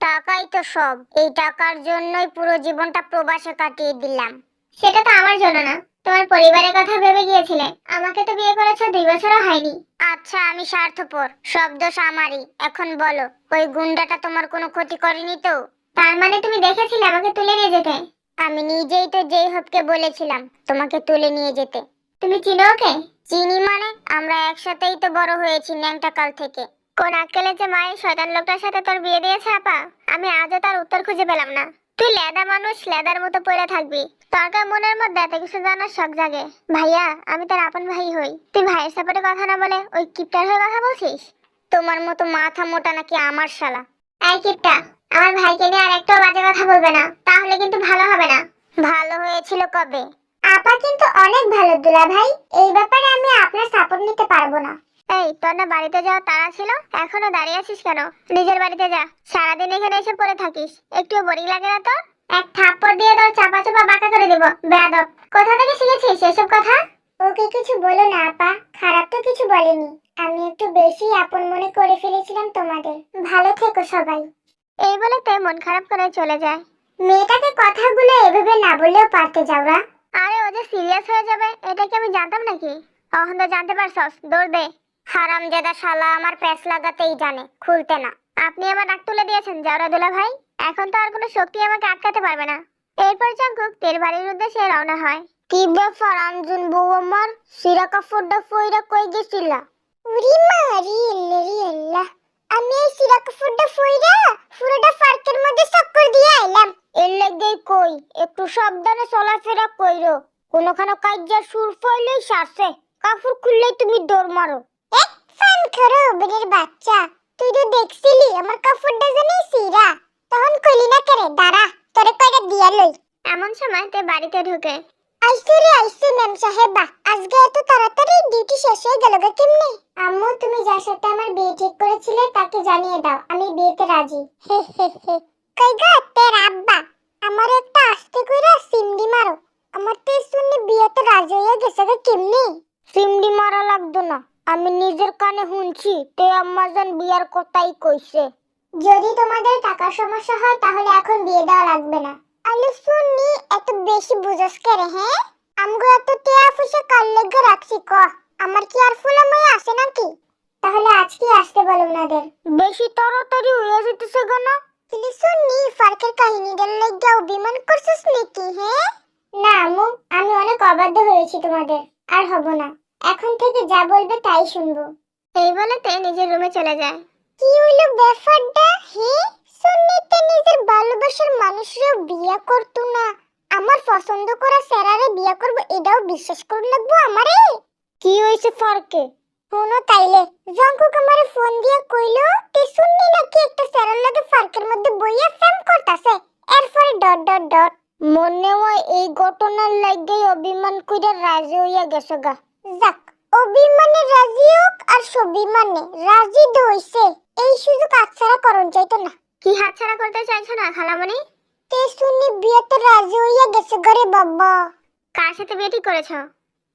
টাকাই তো সব, এই টাকার জন্যই পুরো জীবনটা প্রবাসে কাটিয়ে দিলাম। সেটা তো আমার জন্য না, তোমার পরিবারের কথা ভেবে গিয়েছিলে। আমাকে তো বিয়ে করেছো 2 বছরও হয়নি। আচ্ছা আমি স্বার্থপর, সব দোষ আমারই। এখন বলো, ওই গুন্ডাটা তোমার কোনো ক্ষতি করেনি তো? তার মানে তুমি দেখেছিলে আমাকে তুলে নিয়ে যেতে? আমি নিজেই তো যেই হোপকে বলেছিলাম তোমাকে তুলে নিয়ে যেতে। তুমি চিনো ওকে? চিনি মানে? আমরা একসাথেই তো বড় হয়েছি ন্যাংটা কাল থেকে। কোন আক্কেলে যে মায়ের শয়তান লোকটার সাথে তোর বিয়ে দিয়েছে আপা, আমি আজও তার উত্তর খুঁজে পেলাম না। তুই লেদা মানুষ, লেদার মতো পড়ে থাকবি। তোর কার মনের মধ্যে এত কিছু জানার শখ জাগে? ভাইয়া, আমি তোর আপন ভাই হই, তুই ভাইয়ের সাপোর্টে কথা না বলে ওই কিপটার হয়ে কথা বলছিস? তোমার মতো মাথা মোটা নাকি আমার শালা? এই কিপটা, আমার ভাইকে নিয়ে আর একটাও বাজে কথা বলবে না, তাহলে কিন্তু ভালো হবে না। ভালো হয়েছিল কবে? আপা কিন্তু অনেক ভালো দুলা ভাই, এই ব্যাপারে আমি আপনার সাপোর্ট নিতে পারবো না। এই তোর না বাড়িতে যাওয়ার তাড়া ছিল, এখনো দাঁড়িয়ে আছিস কেন? নিজের বাড়িতে যা, সারাদিন এখানে এসে পড়ে থাকিস। একটুও বোরিং লাগে না তোর? এক থাপ্পড় দিয়ে তোর চাপা চাপা বাঁকা করে দেব বেয়াদব। কোথা থেকে শিখেছিস এসব কথা? ওকে কিছু বলো না আপা, খারাপ তো কিছু বলেনি। আমি একটু বেশি আপন মনে করে ফেলেছিলাম তোমাদের। ভালো থেকো সবাই। এই বলে তে মন খারাপ করে চলে যায়। মেয়েটাকে কথাগুলো এভাবে না বললেও পারতে যাওরা। আরে ও যে সিরিয়াস হয়ে যাবে এটা কি আমি জানতাম নাকি? তখন তো জানতে পারছস, দৌড় দে। হারামজাদা শালা আমার প্যাচ লাগাতেই জানে, খুলতে না। আপনি আমার নাক তুলে দিয়েছেন জাওরা দুলা ভাই, এখন তো আর কোনো শক্তি আমাকে আটকাতে পারবে না। এরপর চাঙ্কুক তের বাড়ির উদ্দেশ্যে রওনা হয়। কি ব্যাপার আঞ্জুন বউ আমার, সিরা কাপড়টা ফইরা কই গেছিলা? উরি মারি আল্লাহ, আমি এই সিরা কাপড়টা ফইরা পুরোটা পার্কের মধ্যে চক্কর দিয়ে আইলাম। এর লাগেই কই একটু সাবধানে চলাফেরা কইরো, কোনখানে কাজ্জার সুর ফইলেই সারছে, কাপড় খুললেই তুমি দৌড় মারো। এক ফান করো বেরের বাচ্চা, তুই তো দেখছিলি আমার কাপড়টা জানি সিরা, তখন কইলি না করে? দাঁড়া তোরে কইরা দিয়া লই। এমন সময় তে বাড়িতে ঢুকে। আইসি ম্যাম সাহেবা, আজকে এত তাড়াতাড়ি ডিউটি শেষ হয়ে গেল গো কেমনে? আম্মু তুমি যার সাথে আমার বিয়ে ঠিক করেছিলে তাকে জানিয়ে দাও আমি বিয়েতে রাজি। হে হে হে। কই গো তোর আব্বা? আমার একটা আস্তে কইরা সিমডি মারো, আমার তো শুনে বিয়েতে রাজি হয়ে গেছে গো কেমনে? সিমডি মারা লাগতো না, আমি নিজের কানে শুনছি তে আম্মা জান বিয়ার কথাই কইছে। যদি তোমাদের টাকার সমস্যা হয় তাহলে এখন বিয়ে দেওয়া লাগবে না। আলু শুনি এত বেশি বুঝাস করে? হ্যাঁ আমগো এত টিয়া পয়সা কাল লেগে রাখছি ক, আমার কি আর ফুলাময় আসে নাকি? তাহলে আজকে আসতে বলো ওনাদের। বেশি তাড়াতাড়ি হয়ে যেতেছে কেন? কিন্তু শুনি ফারকের কাহিনীটার লাগা অভিমান করছিস নাকি? হ্যাঁ না আম্মু, আমি অনেক অবাধ্য হয়েছি তোমাদের, আর হব না। এখন থেকে যা বলবে তাই শুনবো। এই বলে তে নিজের রুমে চলে যায়। কি হইলো ব্যাপারটা? হ্যাঁ সুন্নিতে নিজের ভালোবাসার মানুষের বিয়া করতো না, আমার পছন্দ করা স্যারারে বিয়া করব এটাও বিশ্বাস করে লাগবো আমারে? কি হইছে ফারকে? শুনো তাইলে, জঙ্কুক আমারে ফোন দিয়া কইলো তে সুন্নি নাকি একটা স্যারার লগে ফারকের মধ্যে বইয়া ফেম করতাছে, এরপরে ডট ডট ডট। মনে হয় এই ঘটনার লাগেই অভিমান কইরা রাজি হইয়া গেছে গা। যাক, অভিমানে রাজি হোক আর সবিমানে রাজি হইছে, এই সুযোগ আচ্ছাড়া করন চাইতো না। কি হাতছাড়া করতে চাইছো না খালামণি? তে শুনি বিয়েতে রাজি হইয়া গেছে ঘরে বাবা। কার সাথে বিয়ে ঠিক করেছো?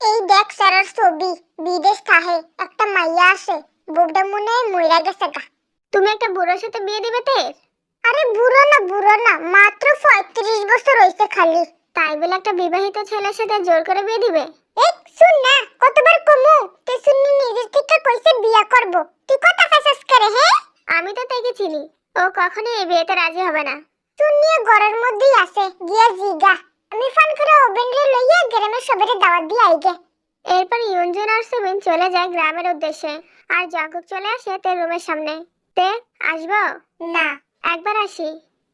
এই দেখ স্যারের ছবি, বিদেশ থাহে একটা মাইয়া আছে, বউটা মনে হয় মইরা গেছে গা। তুমি একটা বুড়োর সাথে বিয়ে দিবে তে? আরে বুড়ো না, মাত্র 35 বছর হইছে খালি। তাই বলে একটা বিবাহিত ছেলের সাথে জোর করে বিয়ে দিবে? এক শুন না, কতবার কমু তে শুনি নিজের থেকে কইছে বিয়া করব, তুই কথা ফাসাস করে? হ্যাঁ আমি তো তাকে চিনি, ও কখনোই এই বিয়েতে রাজি হবে না। শুনিয়ে ঘরের মধ্যেই আছে, গিয়া জিগা। আমি ফোন করে ওভেন রে লইয়া গ্রামের সবারে দাওয়াত দিয়ে আইগে। এরপর ইউনজুন আর সুবিন চলে যায় গ্রামের উদ্দেশ্যে, আর জাঙ্কুক চলে আসে তের রুমের সামনে। তে আসবো? না। একবার আসি।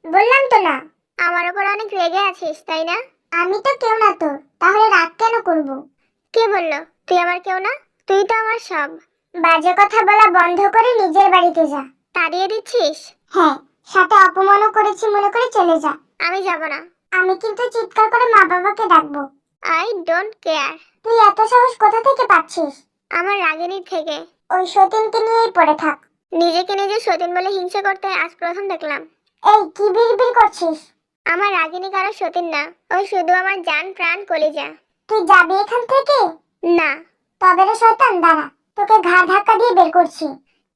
বললাম তো না। আমার উপর অনেক রেগে আছিস তাই না? আমি তো কেউ না তোর, তাহলে রাগ কেন করব? কে বললো তুই আমার কেউ না? তুই তো আমার সব। বাজে কথা বলা বন্ধ করে নিজের বাড়িতে যা। তাড়িয়ে দিচ্ছিস? হ্যাঁ, সাথে অপমানও করেছি মনে করে চলে যা। আমি যাব না। আমি কিন্তু চিৎকার করে মা বাবাকে ডাকবো। I don't care. তুই এত সাহস কোথা থেকে পাচ্ছিস? আমার রাগিনীর থেকে। ওই সতীনকে নিয়েই পড়ে থাক। নিজেকে নিজে সতীন বলে হিংসা করতে আজ প্রথম দেখলাম। এই কি বিড়বিড় করছিস? আমার রাগিনী কারো সতীন না, ওই শুধু আমার জান প্রাণ কলিজা। তুই যাবি এখান থেকে? না। তবে রে শয়তান, দাঁড়া, তোকে ঘাড় ধাক্কা দিয়ে বের করছি।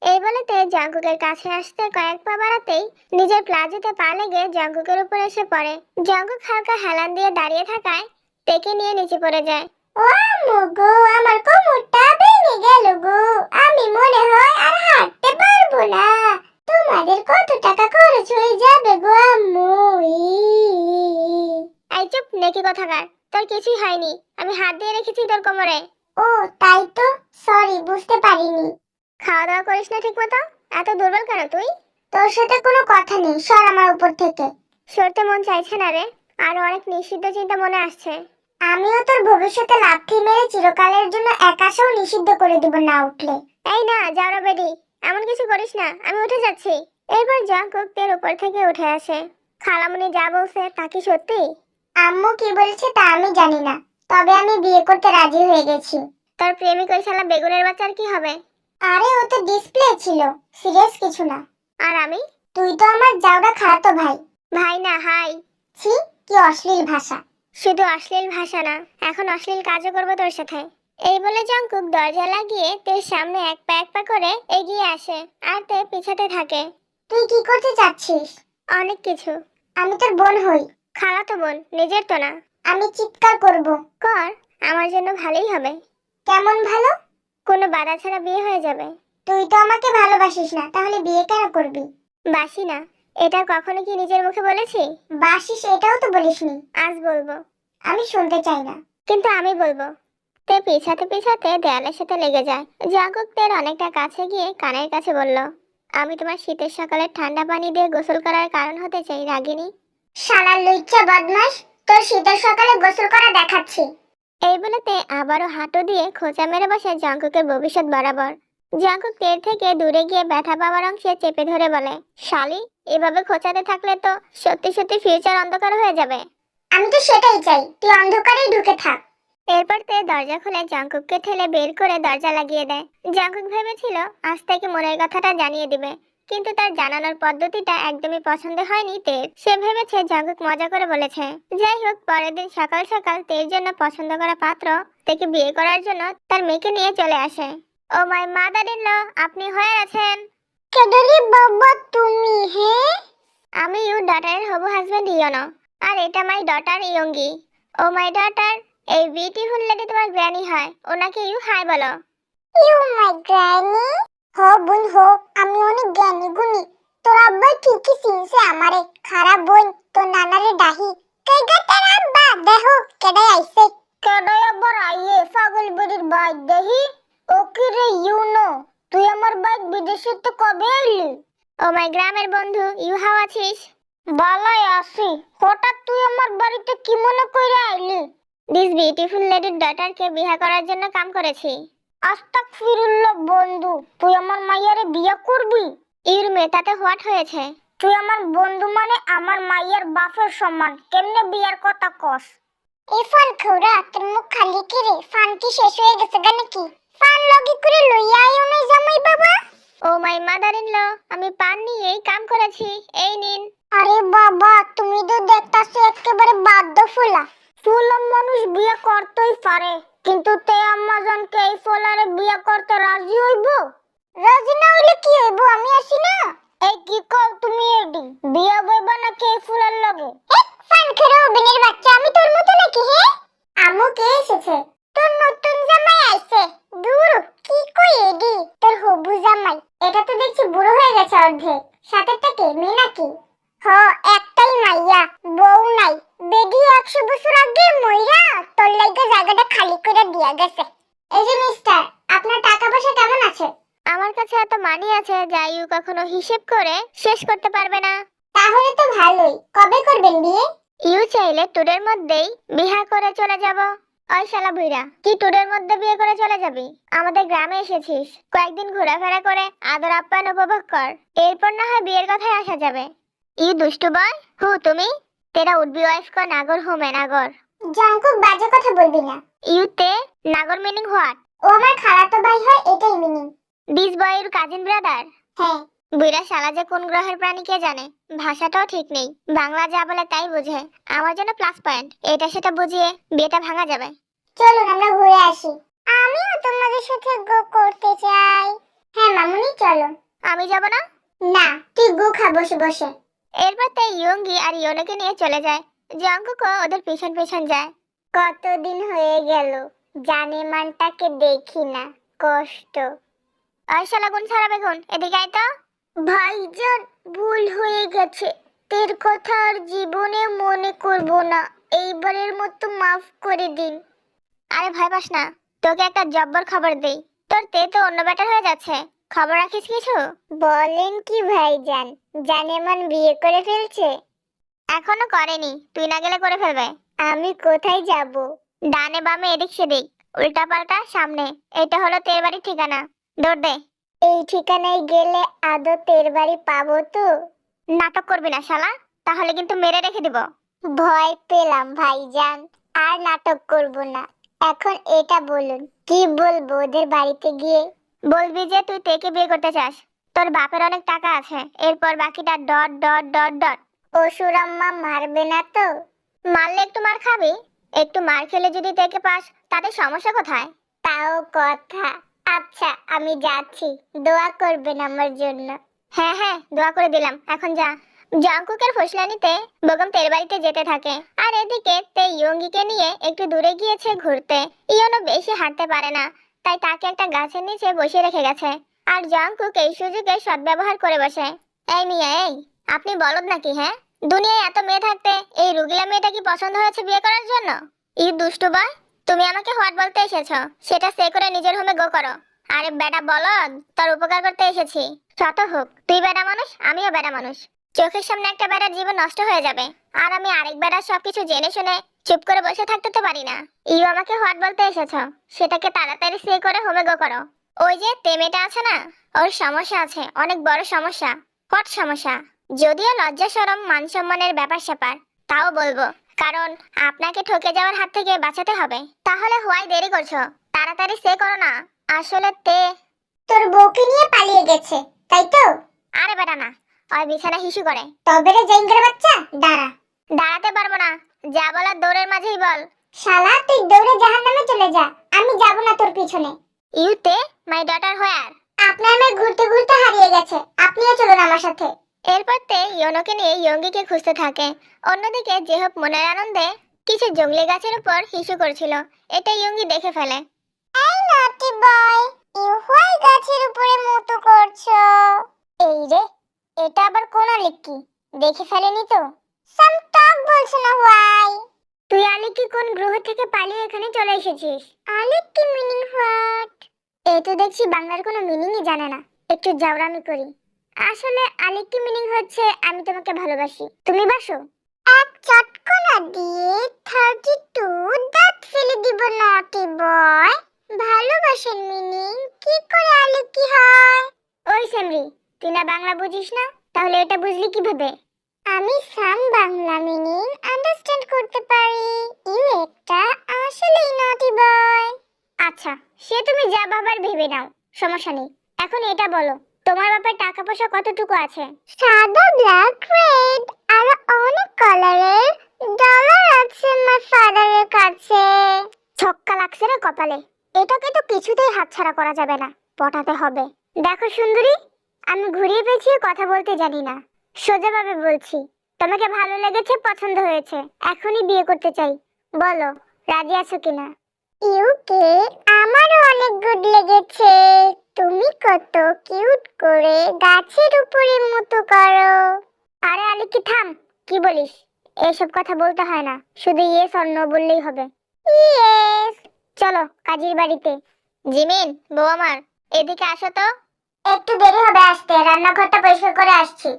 এই বলেতে জাঙ্কুকের কাছে আসতে কয়েক পা বাড়াতেই নিজের প্লাজোতে পা লেগে জাঙ্কুকের উপর এসে পড়ে। জাঙ্কুক হালকা হেলান দিয়ে দাঁড়িয়ে থাকায় তেকে নিয়ে নিচে পড়ে যায়। ও গো, আমার কোমরটা ভেঙে গেল গো। আমি মনে হয় আর হাঁটতে পারবো না। তোমাদের কত টাকা খরচ হয়ে যাবে গো আম্মু। এই চুপ নেকি কথাকার, তোর কিছুই হয়নি, আমি হাত দিয়ে রেখেছি তোর কোমরে। ও তাই তো, সরি, বুঝতে পারিনি। খাওয়া দাওয়া করিস না ঠিক মতো? এত দুর্বল কেন তুই? তোর সাথে কোনো কথা নেই, সর আমার উপর থেকে। সরতে মন চাইছে না রে, আর অনেক নিষিদ্ধ চিন্তা মনে আসছে। আমিও তোর ভবিষ্যতে লাথি মেরে চিরকালের জন্য একাশও নিষিদ্ধ করে দিব না উঠলে। এই না যাওরা বেডি, এমন কিছু করিস না, আমি উঠে যাচ্ছি। এরপর জাঙ্কুক তের উপর থেকে উঠে আসে। খালামুনি যা বলছে তা কি সত্যি? আম্মু কি বলেছে তা আমি জানি না, তবে আমি বিয়ে করতে রাজি হয়ে গেছি। তোর প্রেমিক ওই শালা বেগুনের বাচ্চার কি হবে? আরে ও তো ডিসপ্লে ছিল, সিরিয়াস কিছু না। আর আমি? তুই তো আমার জাউরা খালাতো ভাই। ভাই না হাই। ছি, কি অশ্লীল ভাষা। শুধু অশ্লীল ভাষা না, এখন অশ্লীল কাজও করবো তোর সাথে। এই বলে জাঙ্কুক দরজা লাগিয়ে তের সামনে এক পা করে এগিয়ে আসে, আর তে পিছাতে থাকে। তুই কি করতে চাচ্ছিস? অনেক কিছু। আমি তোর বোন হই। খালাতো বোন, নিজের তো না। আমি চিৎকার করব। কর, আমার জন্য ভালোই হবে। কেমন ভালো? কোনো বাধা ছাড়া বিয়ে হয়ে যাবে। তুই তো আমাকে ভালোবাসিস না, তাহলে বিয়ে কেন করবি? বাসি না, এটা কখনো কি নিজের মুখে বলেছি? বাসিস এটাও তো বলিসনি। আজ বলবো। আমি শুনতে চাই না। কিন্তু আমি বলবো। তে পিছাতে পিছাতে দেয়ালের সাথে লেগে যায়। জাঙ্কুক তের অনেকটা কাছে গিয়ে কানের কাছে বলল, আমি তোমার শীতের সকালে ঠান্ডা পানি দিয়ে গোসল করার কারণ হতে চাই রাগিনী। শালা লুচ্চা বদমাস, তোর শীতের সকালে গোসল করা দেখাচ্ছি। এই বলে তে আবারও হাঁটু দিয়ে খোঁচা মেরে বসে জাঙ্কুকের ভবিষ্যৎ বরাবর। জাঙ্কুক তের থেকে দূরে গিয়ে ব্যথা পাওয়ার অংশে চেপে ধরে বলে, শালি, এভাবে খোঁচাতে থাকলে তো সত্যি সত্যি ফিউচার অন্ধকার হয়ে যাবে। আমি তো সেটাই চাই, তুই অন্ধকারেই ঢুকে থাক। এরপর তে দরজা খুলে জাঙ্কুককে ঠেলে বের করে দরজা লাগিয়ে দেয়। জাঙ্কুক ভেবেছিল আজ থেকে মনের কথাটা জানিয়ে দিবে, কিন্তু তার জানানোর পদ্ধতিটা একদমই পছন্দ হয়নি তের। সে ভেবেছে জাঙ্কুক মজা করে বলেছে। যাই হোক, পরের দিন সকাল সকাল তের জন্য পছন্দ করা পাত্র তেকে বিয়ে করার জন্য তার মেয়েকে নিয়ে চলে আসে। ও মাই মাদার ইন ল, আপনি হয়ে আছেন। কেডারি বাবা তুমি? হ্যাঁ, আমি ইউ ডটারের হবু হাজবেন্ড ইয়নো, আর এটা মাই ডটার ইয়ঙ্গি। ও মাই ডটার, এই বিউটিফুল লেডি তোমার গ্র্যানি হয়, ওনাকে ইউ হাই বলো। You my granny. হো বোন হো, আমি অনেক জ্ঞানী গুণী। তোর আব্বা ঠিকই চিনছে আমারে। খারাপ বোন, তোর নানারে ডাহি। কেগা তোর আব্বা, দেখো কেডাই আইছে। কেডাই আবার আইয়ে পাগল বুড়ির বাইক দেহি। ওকে রে ইউনো, তুই আমার বাইক বিদেশে তো কবে আইলি? ও মাই গ্রামের বন্ধু, ইউ হাও আছিস? বালাই আসি, হঠাৎ তুই আমার বাড়িতে কি মনে করে আইলি? দিস বিউটিফুল লেডির ডটারকে বিয়ে করার জন্য কাম করেছি। আস্তাগফিরুল্লাহ বন্ধু, তুই আমার মাইয়ারে বিয়ে করবি? ইউর মেয়ে, হোয়াট হয়েছে? তুই আমার বন্ধু মানে আমার মাইয়ার বাপের সমান, কেমনে বিয়ার কথা কস? এই ফান খৌরা, তোর মুখ খালি কি রে? ফান কি শেষ হয়ে গেছে গা নাকি? ফান লগি করে লইয়া আইও নাই জামাই বাবা। ও মাই মাদার ইন ল, আমি পান নিয়েই কাম করেছি, এই নিন। আরে বাবা, তুমি তো দেখতাছো একেবারে বাদ্য ফুলা। ফুলা মানুষ বিয়ে করতেই পারে, কিন্তু তে আম্মাজানকে এই ফোলারে বিয়ে করতে রাজি হইব? রাজি না হইলে কি হইব? আমি আসি না। এই কি কও তুমি এডি? বিয়ে বইবা নাকি এই ফুলার লগে? ফান খেরো বিনের বাচ্চা, আমি তোর মতো নাকি? হে আম্মু, কে এসেছে? তোর নতুন জামাই আইছে। দূর, কি কই এডি? তোর হবু জামাই। এটা তো দেখছি বুড়ো হয়ে গেছে অর্ধেক। সাথেরটা কে, মেয়ে নাকি? হ, একটাই মাইয়া, বউ নাই। বেডি 100 বছর আগে মইরা তোর লাগা জায়গাটা খালি করে দিয়া গেছে। এই যে মিস্টার, আপনার টাকা পয়সা কেমন আছে? আমার কাছে এত মানি আছে যা ইউ কখনো হিসেব করে শেষ করতে পারবে না। তাহলে তো ভালোই। কবে করবেন বিয়ে? ইউ চাইলে টুডের মধ্যেই বিয়ে করে চলে যাব। ওই শালা বুইরা, কি টুডের মধ্যে বিয়ে করে চলে যাবি? আমাদের গ্রামে এসেছিস, কয়েকদিন ঘোরাফেরা করে আদর আপ্যায়ন উপভোগ কর, এরপর না হয় বিয়ের কথায় আসা যাবে। ইউ দুষ্টু বয়, হু তুমি? তেরা উডবি ওয়াইফ কা নাগর হো মে নাগর। জঙ্কুক, বাজে কথা বলবি না। ইউতে নাগর মিনিং হোয়াট? ও আমার খালাতো ভাই হয়, এটাই meaning. This boy your cousin brother? হ্যাঁ। বুইরা শালা যে কোন গ্রহের প্রাণী কে জানে, ভাষাটাও ঠিক নেই, বাংলা যা বলে তাই বুঝে। আমার জন্য প্লাস পয়েন্ট, এটা সেটা বুঝিয়ে বিয়েটা ভাঙা যাবে। চলুন আমরা ঘুরে আসি। আমিও তোমাদের সাথে গো করতে চাই। হ্যাঁ মামুনি, চলো। আমি যাব না। না, তুই গো খা বসে বসে। এরপর তাই ইয়ঙ্গি আর ইয়োনোকে নিয়ে চলে যায়। জঙ্কুকও ওদের পিছন পিছন যায়। কতদিন হয়ে গেল জানে মানটাকে দেখি না, কষ্ট। ওই শালা গুণ ছাড়াবে গুণ, এদিকে আয় তো। ভাইজান, ভুল হয়ে গেছে, তের কথা আর জীবনে মনে করব না, এইবারের মতো মাফ করে দিন। আরে ভয় পাস না, তোকে একটা জব্বর খবর দেই। তোর তে তো অন্য ব্যাটার হয়ে যাচ্ছে, খবর রাখিস কিছু? বলেন কি ভাইজান, জানেমান বিয়ে করে ফেলছে? এখনো করেনি, তুই না গেলে করে ফেলবে। আমি কোথায় যাব? ডানে বামে এদিক সেদিক, উল্টা পাল্টা সামনে, এটা হলো তের বাড়ির ঠিকানা। দৌড় দে। এই ঠিকানায় গেলে আদৌ তের বাড়ি পাবো তো? নাটক করবি না শালা, তাহলে কিন্তু মেরে রেখে দিব। ভয় পেলাম ভাইজান, আর নাটক করব না। এখন এটা বলুন, কি বলবো ওদের বাড়িতে গিয়ে? বলবি যে তুই তেকে বিয়ে করতে চাস, তোর বাপের অনেক টাকা আছে, এরপর বাকিটা ডট ডট ডট ডট। অসুরাম্মা মারবে না তো? মারলে একটু মার খাবি, একটু মার খেলে যদি তেকে পাস তাতে সমস্যা কোথায়? তাও কথা। আচ্ছা আমি যাচ্ছি, দোয়া করবেন আমার জন্য। হ্যাঁ হ্যাঁ, দোয়া করে দিলাম, এখন যা। জঙ্কুকের ফসলানিতে বেগম তের বাড়িতে যেতে থাকে, আর এদিকে তে ইয়ঙ্গিকে নিয়ে একটু দূরে গিয়েছে ঘুরতে। ইয়নো বেশি হাঁটতে পারে না, তাই তাকে একটা গাছের নিচে বসিয়ে রেখে গেছে, আর জঙ্কুক এই সুযোগে সদ্ব্যবহার করে বসে। এই মিয়া এই, আপনি বলদ নাকি? হ্যাঁ, দুনিয়ায় এত মেয়ে থাকতে এই রুগিলা মেয়েটা কি পছন্দ হয়েছে বিয়ে করার জন্য? ই দুষ্টু বয়, তুমি আমাকে হোয়াট বলতে এসেছো সেটা সে করে নিজের হোমে গো করো। আরে বেটা বলদ, তোর উপকার করতে এসেছি। শত হোক, তুই বেটা মানুষ, আমিও বেটা মানুষ। চোখের সামনে একটা বেটার জীবন নষ্ট হয়ে যাবে, আর আমি আরেক বেটার সবকিছু জেনে শুনে চুপ করে বসে থাকতে তো পারি না। ইউ আমাকে হোয়াট বলতে এসেছো, সেটাকে তাড়াতাড়ি সে করে হোমে গো করো। ওই যে তেমেটা আছে না, ওর সমস্যা আছে, অনেক বড় সমস্যা। হোয়াট সমস্যা? যদিও লজ্জা শরম মান সম্মানের ব্যাপার স্যাপার, তাও বলবো, কারণ আপনাকে ঠকে যাওয়ার হাত থেকে বাঁচাতে হবে। তাহলে হোয়াই দেরি করছো, তাড়াতাড়ি সে করো না। আসলে তে তোর বউকে নিয়ে পালিয়ে গেছে, তাই তো? আরে বেটা না, ওই বিছানা হিসু করে। তবে রে জাইঙ্গার বাচ্চা, দাঁড়া। দাঁড়াতে পারবো না, যা বলার দৌড়ের মাঝেই বল। শালা, তুই দৌড়ে জাহান্নামে চলে যা, আমি যাব না তোর পিছনে। ইউতে মাই ডটার হোয়ার? আপনার মেয়ে ঘুরতে ঘুরতে হারিয়ে গেছে, আপনিও চলুন আমার সাথে। এরপর তে ইয়োনোকে নিয়ে ইয়ঙ্গিকে খুঁজতে থাকে। অন্যদিকে জেহব মনের আনন্দে কিছু জংলি গাছের উপর হিসু করছিল, এটা ইয়ঙ্গি দেখে ফেলে। এই নটি বয়, ইউ হোয়াই গাছের উপরে মুতো করছো? এই রে, এটা আবার কোন লিক্কি, দেখে ফেলেনি তো? সাম টক বলছো না হোয়াই? তুই আলিকি কোন গ্রহ থেকে পালিয়ে এখানে চলে এসেছিস? আলিক্কি মিনিং হোয়াট? এই তো দেখছি বাংলার কোনো মিনিংই জানে না, একটু জাউরামি করি। আসলে আলিকি মিনিং হচ্ছে আমি তোমাকে ভালোবাসি, তুমি বাসো। এক চটকনা দিয়ে 32 দাঁত ফেলে দিব নটি বয়। ভালোবাসার মিনিং কি করে আলিক্কি হয়? ওই সেমরি, তুই না বাংলা বুঝিস না, তাহলে এটা বুঝলি কিভাবে? আমি সাম বাংলা মিনিং আন্ডারস্ট্যান্ড করতে পারি। ইউ একটা আসলেই নটি বয়। আচ্ছা, সে তুমি যা ভাবার ভেবে নাও, সমস্যা নেই। এখন এটা বলো, তোমার বাপের টাকা পয়সা কতটুকু আছে? সাদা, ব্ল্যাক, রেড আর অনেক কালারের ডলার আছে আমার ফাদারের কাছে। ছক্কা লাগছে রে কপালে, এটাকে তো কিছুতেই হাতছাড়া করা যাবে না, পটাতে হবে। দেখো সুন্দরী, আমি ঘুরিয়ে পেঁচিয়ে কথা বলতে জানি না, সোজাভাবে বলছি। তোমাকে ভালো লেগেছে, পছন্দ হয়েছে, এখনই বিয়ে করতে চাই, বলো রাজি আছো কিনা? ইউকে আমারও অনেক গুড লেগেছে, তুমি কত কিউট করে গাছের উপরে মুতো করো। আরে আলিকি থাম, কি বলিস? এসব কথা বলতে হয় না, শুধু ইয়েস অর নো বললেই হবে। ইয়েস। চলো কাজীর বাড়িতে, জিমিন, বউ আমার, এদিকে আসো তো। একটু দেরি হবে আসতে, রান্নাঘরটা পরিষ্কার করে আসছি।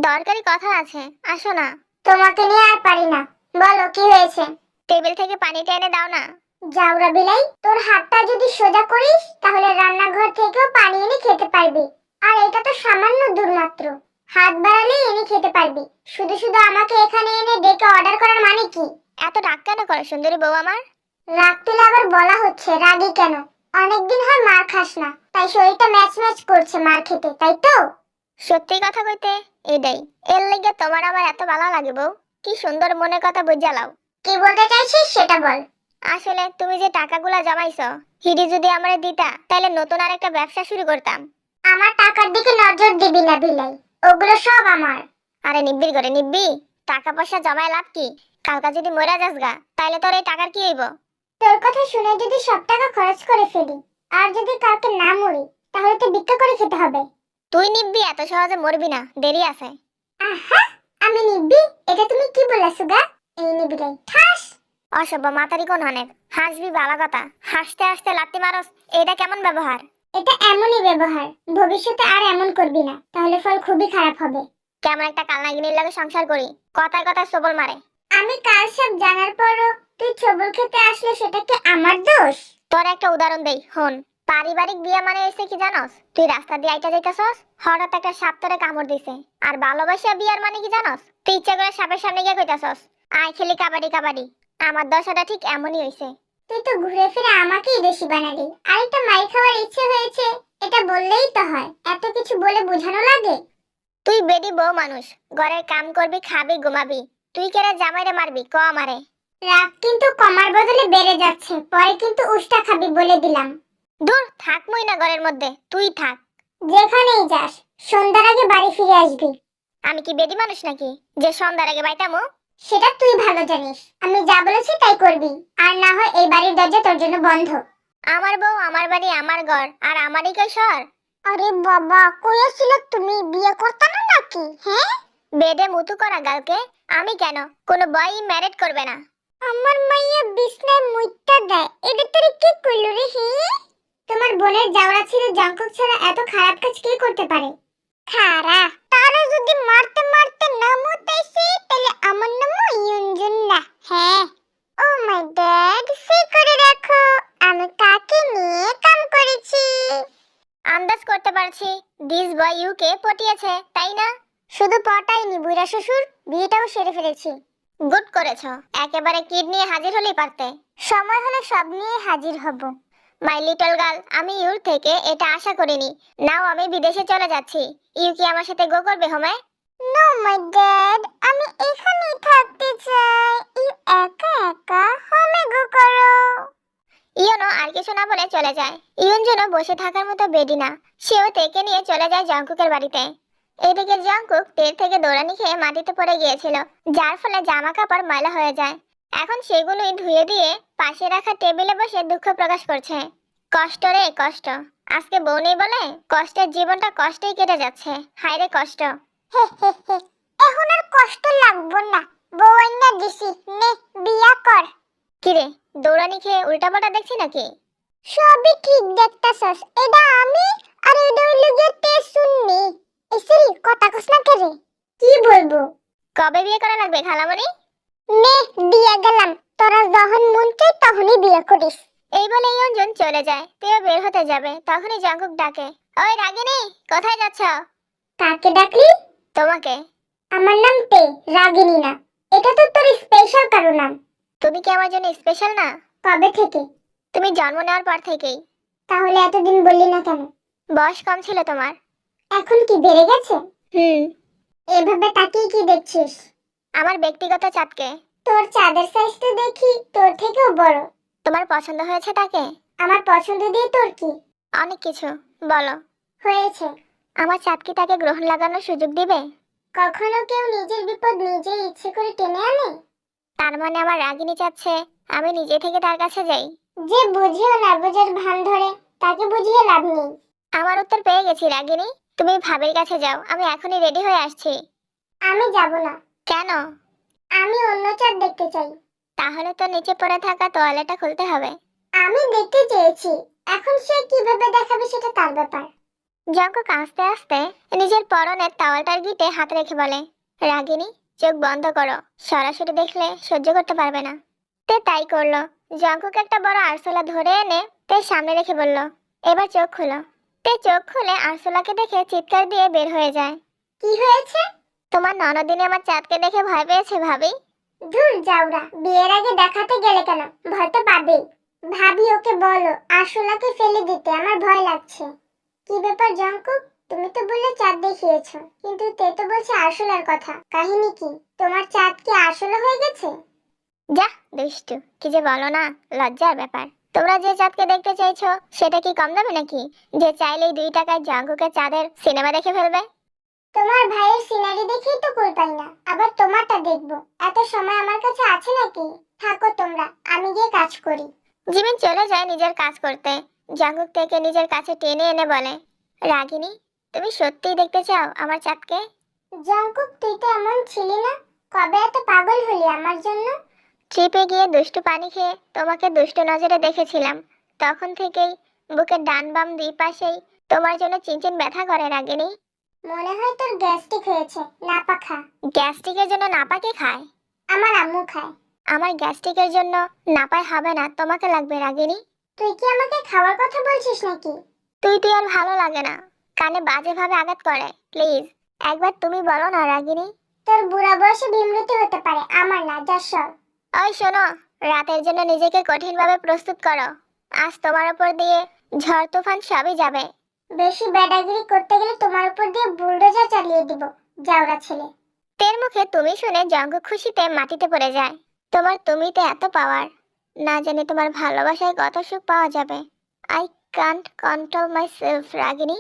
দরকারি কথা আছে, আসো না। তোমাকে নিয়ে আর পারি না। বলো কি হয়েছে? টেবিল থেকে পানিটা এনে দাও না। জাউরা বিলাই, তোর হাতটা যদি সোজা করিস তাহলে রান্নাঘর থেকেও পানি এনে খেতে পারবি। আর এটা তো সামান্য দূর মাত্র, হাত বাড়ালেই এনে খেতে পারবি। শুধু শুধু আমাকে এখানে এনে ডেকে অর্ডার করার মানে কি? এত রাগ কেন করো সুন্দরী বউ আমার? রাগ তুলে আবার বলা হচ্ছে রাগী কেন? অনেকদিন হয় মার খাস না, তাই শরীরটা ম্যাচ ম্যাচ করছে মার খেতে, তাই তো? সত্যি কথা কইতে এটাই, এর লেগে তোমার আমার এত ভালো লাগে বউ। কি সুন্দর মনে কথা বুঝালাও। কি বলতে চাইছিস সেটা বল। আসলে তুমি যে টাকাগুলা জমাইছো, হিডি যদি আমারে দিতা তাহলে নতুন আরেকটা ব্যবসা শুরু করতাম। আমার টাকার দিকে নজর দিবি না বিলাই, ওগুলো সব আমার। আরে নিব্বির করে নিব্বি, টাকা পয়সা জমায় লাভ কি? কালকা যদি মরা যাস গা তাহলে তোর এই টাকার কি হইব? তোর কথা শুনে যদি সব টাকা খরচ করে ফেলি আর যদি কালকে না মরি, তাহলে তো ভিক্ষা করে খেতে হবে। তুই নিব্বি, এত সহজে মরবি না, দেরি আছে। আহা, আমি নিব্বি? এটা তুমি কি বলেছো গা? এই নিবি রে ঠাস। অসভ্য মাতারি কোন অনেক, হাসবি বালা কথা, হাসতে হাসতে লাত্তি মারস, এটা কেমন ব্যবহার? এটা এমনই ব্যবহার, ভবিষ্যতে আর এমন করবি না, তাহলে ফল খুবই খারাপ হবে। কেমন একটা কালনাগিনীর লাগে সংসার করি, কথায় কথায় সবল মারে। আমি কাল সব জানার পরও তুই ছবল খেতে আসলে সেটা কি আমার দোষ? তোর একটা উদাহরণ দেই হন। পারিবারিক বিয়ে মানে হইছে কি জানোস? তুই রাস্তা দিয়ে আইটা যাইতাছস, হঠাৎ একটা সাপ তোরে কামড় দিছে। আর ভালোবাসা বিয়ার মানে কি জানোস? তুই ইচ্ছা করে সাপের সামনে গিয়ে কইতাছস, আয় খেলি কাবাডি কাবাডি। আমার দশাটা ঠিক এমনই হইছে। তুই তো ঘুরে ফিরে আমাকেই দোষী বানালি। আরেকটা মাইর খাওয়ার ইচ্ছে হয়েছে, এটা বললেই তো হয়, এত কিছু বলে বোঝানো লাগে? তুই বেডি বউ মানুষ, ঘরের কাম করবি, খাবি, ঘুমাবি। তুই কেরে জামাইরে মারবি ক আমারে? রাগ কিন্তু কমার বদলে বেড়ে যাচ্ছে, পরে কিন্তু উষ্টা খাবি বলে দিলাম। দূর থাকমই না ঘরের মধ্যে, তুই থাক। যেখানেই যাস সন্ধ্যার আগে বাড়ি ফিরে আসবি। আমি কি বেডি মানুষ নাকি যে সন্ধ্যার আগে বাইতামু? সেটা তুই ভালো জানিস, আমি যা বলেছি তাই করবি। আর না হয় এই বাড়ির দরজা তোর জন্য বন্ধ। আমার বউ, আমার বাড়ি, আমার ঘর, আর আমারই কৈশোর। আরে বাবা, কইয়াছিল তুমি বিয়ে করতে না নাকি? হ্যাঁ, বেডে মুতু করা গালকে আমি কেন? কোনো বয়ই ম্যারেড করবে না। আমার মাইয়া বিছনায় মুইতা দেয়, এটা তোর কি কইলো রে? হ্যাঁ, তোমার বোনের জাউরা ছিল জাঙ্কুক ছাড়া এত খারাপ কাজ কে করতে পারে? খারা তারা যদি মারতে মারতে না মুতাইছে তাহলে আমার নাম ইয়ঞ্জন না। হ্যাঁ, ও মাই ড্যাড, সে করে রাখো আমি কাকে নিয়ে কাম করেছি। আন্দাজ করতে পারছি দিস বয় ইউকে পটিয়েছে, তাই না? শুধু পটাইনি বুইরা শ্বশুর, বিয়েটাও সেরে ফেলেছি। গুড করেছো, একেবারে কিড নিয়ে হাজির হলেই পারতে। সময় হলে সব নিয়ে হাজির হব। মাই লিটল গার্ল, আমি ইউর থেকে এটা আশা করিনি। নাও আমি বিদেশে চলে যাচ্ছি। ইউ কি আমার সাথে গো করবে হোমে? নো মাই ড্যাড, আমি এখানেই থাকতে চাই। ইউ একা একা হোমে গো করো। ইয়নো আর কিছু না বলে চলে যায়। ইয়ন যেন বসে থাকার মতো বেডি না, সেও তেকে নিয়ে চলে যায় জঙ্কুকের বাড়িতে। এদিকে জঙ্কুক তেল থেকে দৌড়ানি খেয়ে মাটিতে পড়ে গিয়েছিল, যার ফলে জামা কাপড় ময়লা হয়ে যায়। এখন সেগুলোই ধুয়ে দিয়ে পাশে রাখা টেবিলে বসে দুঃখ প্রকাশ করছে। কষ্ট রে কষ্ট, আজকে বউ নেই বলে কষ্টের জীবনটা কষ্টেই কেটে যাচ্ছে। হায় রে কষ্ট। হে হে হে, এখন আর কষ্ট লাগবো না, বউ আইনা দিছি, নে বিয়া কর। কিরে, দৌড়ানি খেয়ে উল্টাপাল্টা দেখছি নাকি? সবই ঠিক দেখতাছস, এটা আমি আর এটা হইলো গিয়ে তে শুননি। এসেই কথা কস না কেরে? কি বলবো? কবে বিয়ে করা লাগবে খালামণি? নে বিয়া গেলাম, তোরা যখন মন চাই তখনই বিয়ে করিস। এই বলে ইয়ঞ্জন চলে যায়। তেও বের হতে যাবে, তখনই জঙ্কুক ডাকে, ওই রাগিনী, কোথায় যাচ্ছ? কাকে ডাকলি? তোমাকে। আমার নাম তে, রাগিনী না। এটা তো তোর স্পেশাল কারো নাম। তুমি কি আমার জন্য স্পেশাল না? কবে থেকে? তুমি জন্ম নেওয়ার পর থেকেই। তাহলে এতদিন বললি না কেন? বয়স কম ছিল তোমার। এখন কি বেড়ে গেছে? হুম। এভাবে তাকিয়ে কি দেখছিস? আমার ব্যক্তিগত চাঁদকে। তোর চাঁদের সাইজ তো দেখি তোর থেকেও বড়। তোমার পছন্দ হয়েছে তাকে? আমার পছন্দ দিয়ে তোর কি? অনেক কিছু, বলো। হয়েছে। আমার চাঁদ কি তাকে গ্রহণ লাগানোর সুযোগ দিবে? কখনো কেউ নিজের বিপদ নিজেই ইচ্ছে করে টেনে আনে? তার মানে আমার রাগিনী চাচ্ছে আমি নিজে থেকে তার কাছে যাই? যে বুঝেও না বুঝার ভান ধরে তাকে বুঝিয়ে লাভ নেই। আমার উত্তর পেয়ে গেছি রাগিনী, তুমি ভাবির কাছে যাও, আমি এখনই রেডি হয়ে আসছি। আমি যাব না। কেন? আমি অন্য চাঁদ দেখতে চাই। তাহলে তো নিচে পড়ে থাকা তোয়ালেটা খুলতে হবে। আমি দেখতে চেয়েছি, এখন সে কিভাবে দেখাবে সেটা তার ব্যাপার। জঙ্কুক আস্তে আস্তে নিজের পরনের টাওয়ালটার গিটে হাত রেখে বলে, রাগিনী চোখ বন্ধ করো, সরাসরি দেখলে সহ্য করতে পারবে না। তে তাই করলো। জঙ্কুক একটা বড় আরশোলা ধরে এনে তে সামনে রেখে বলল, এবার চোখ খুলো। তে চোখ খুলে আরশোলাকে দেখে চিৎকার দিয়ে বের হয়ে যায়। কি হয়েছে? তোমার ননদিনী আমার চাঁদকে দেখে ভয় পেয়েছে ভাবি। দূর যাওরা, বিয়ের আগে দেখাতে গেলে কেন? ভয় তো পাবেই। ভাবি ওকে বলো আরশোলাকে ফেলে দিতে, আমার ভয় লাগছে। কি ব্যাপার জঙ্কুক, তুমি তো বললে চাঁদ দেখিয়েছো, কিন্তু তে তো বলছে আরশোলার কথা। কাহিনী কি? তোমার চাঁদ কি আরশোলা হয়ে গেছে? যা দুষ্টু, কি যে বলো না, লজ্জার ব্যাপার। তোমরা যে চাঁদকে দেখতে চাইছো সেটা কি কম দামে নাকি, যে চাইলেই 2 টাকায় জঙ্কুকের চাঁদের সিনেমা দেখে ফেলবে? তোমার ভাইয়ের সিনারি দেখেই তো কই পাই না, আবার তোমারটা দেখবো? এত সময় আমার কাছে আছে নাকি? থাকো তোমরা, আমি গিয়ে কাজ করি। জিমিন চলে যায় নিজের কাজ করতে। জঙ্কুক থেকে নিজের কাছে টেনে এনে বলে, রাগিনী তুমি সত্যিই দেখতে চাও আমার চাঁদকে? জঙ্কুক, তুই তো এমন ছিলি না। কবে এত পাগল হলি আমার জন্য? ট্রিপে গিয়ে দুষ্টু পানি খেয়ে তোমাকে দুষ্টু নজরে দেখেছিলাম, তখন থেকেই বুকের ডান বাম 2 পাশেই তোমার জন্য চিনচিন ব্যথা করে রাগিনী। মনে হয় তোর গ্যাস্ট্রিক হয়েছে, নাপা খা। গ্যাস্ট্রিকের জন্য নাপাকে খায়? আমার আম্মু খায়। আমার গ্যাস্ট্রিকের জন্য নাপায় হবে না, তোমাকে লাগবে রাগিনী। তুই কি আমাকে খাওয়ার কথা বলছিস নাকি? তুই আর ভালো লাগে না, কানে বাজে ভাবে আঘাত করে। প্লিজ একবার তুমি বলো না রাগিনী। তোর বুড়া বয়সে বিমৃতি হতে পারে, আমার না, যা সর। ওই শোনো, রাতের জন্য নিজেকে কঠিনভাবে প্রস্তুত করো। আজ তোমার উপর দিয়ে ঝড় তুফান সবই যাবে। বেশি ব্যাডাগিরি করতে গেলে তোমার উপর দিয়ে বুলডোজার চালিয়ে দিব, জাউরা ছেলে। তের মুখে তুমি শুনে জঙ্কুক খুশিতে মাটিতে পড়ে যায়। তোমার তুমিতে এত পাওয়ার, না জানি তোমার ভালোবাসায় কত সুখ পাওয়া যাবে। I can't control my self Ragini.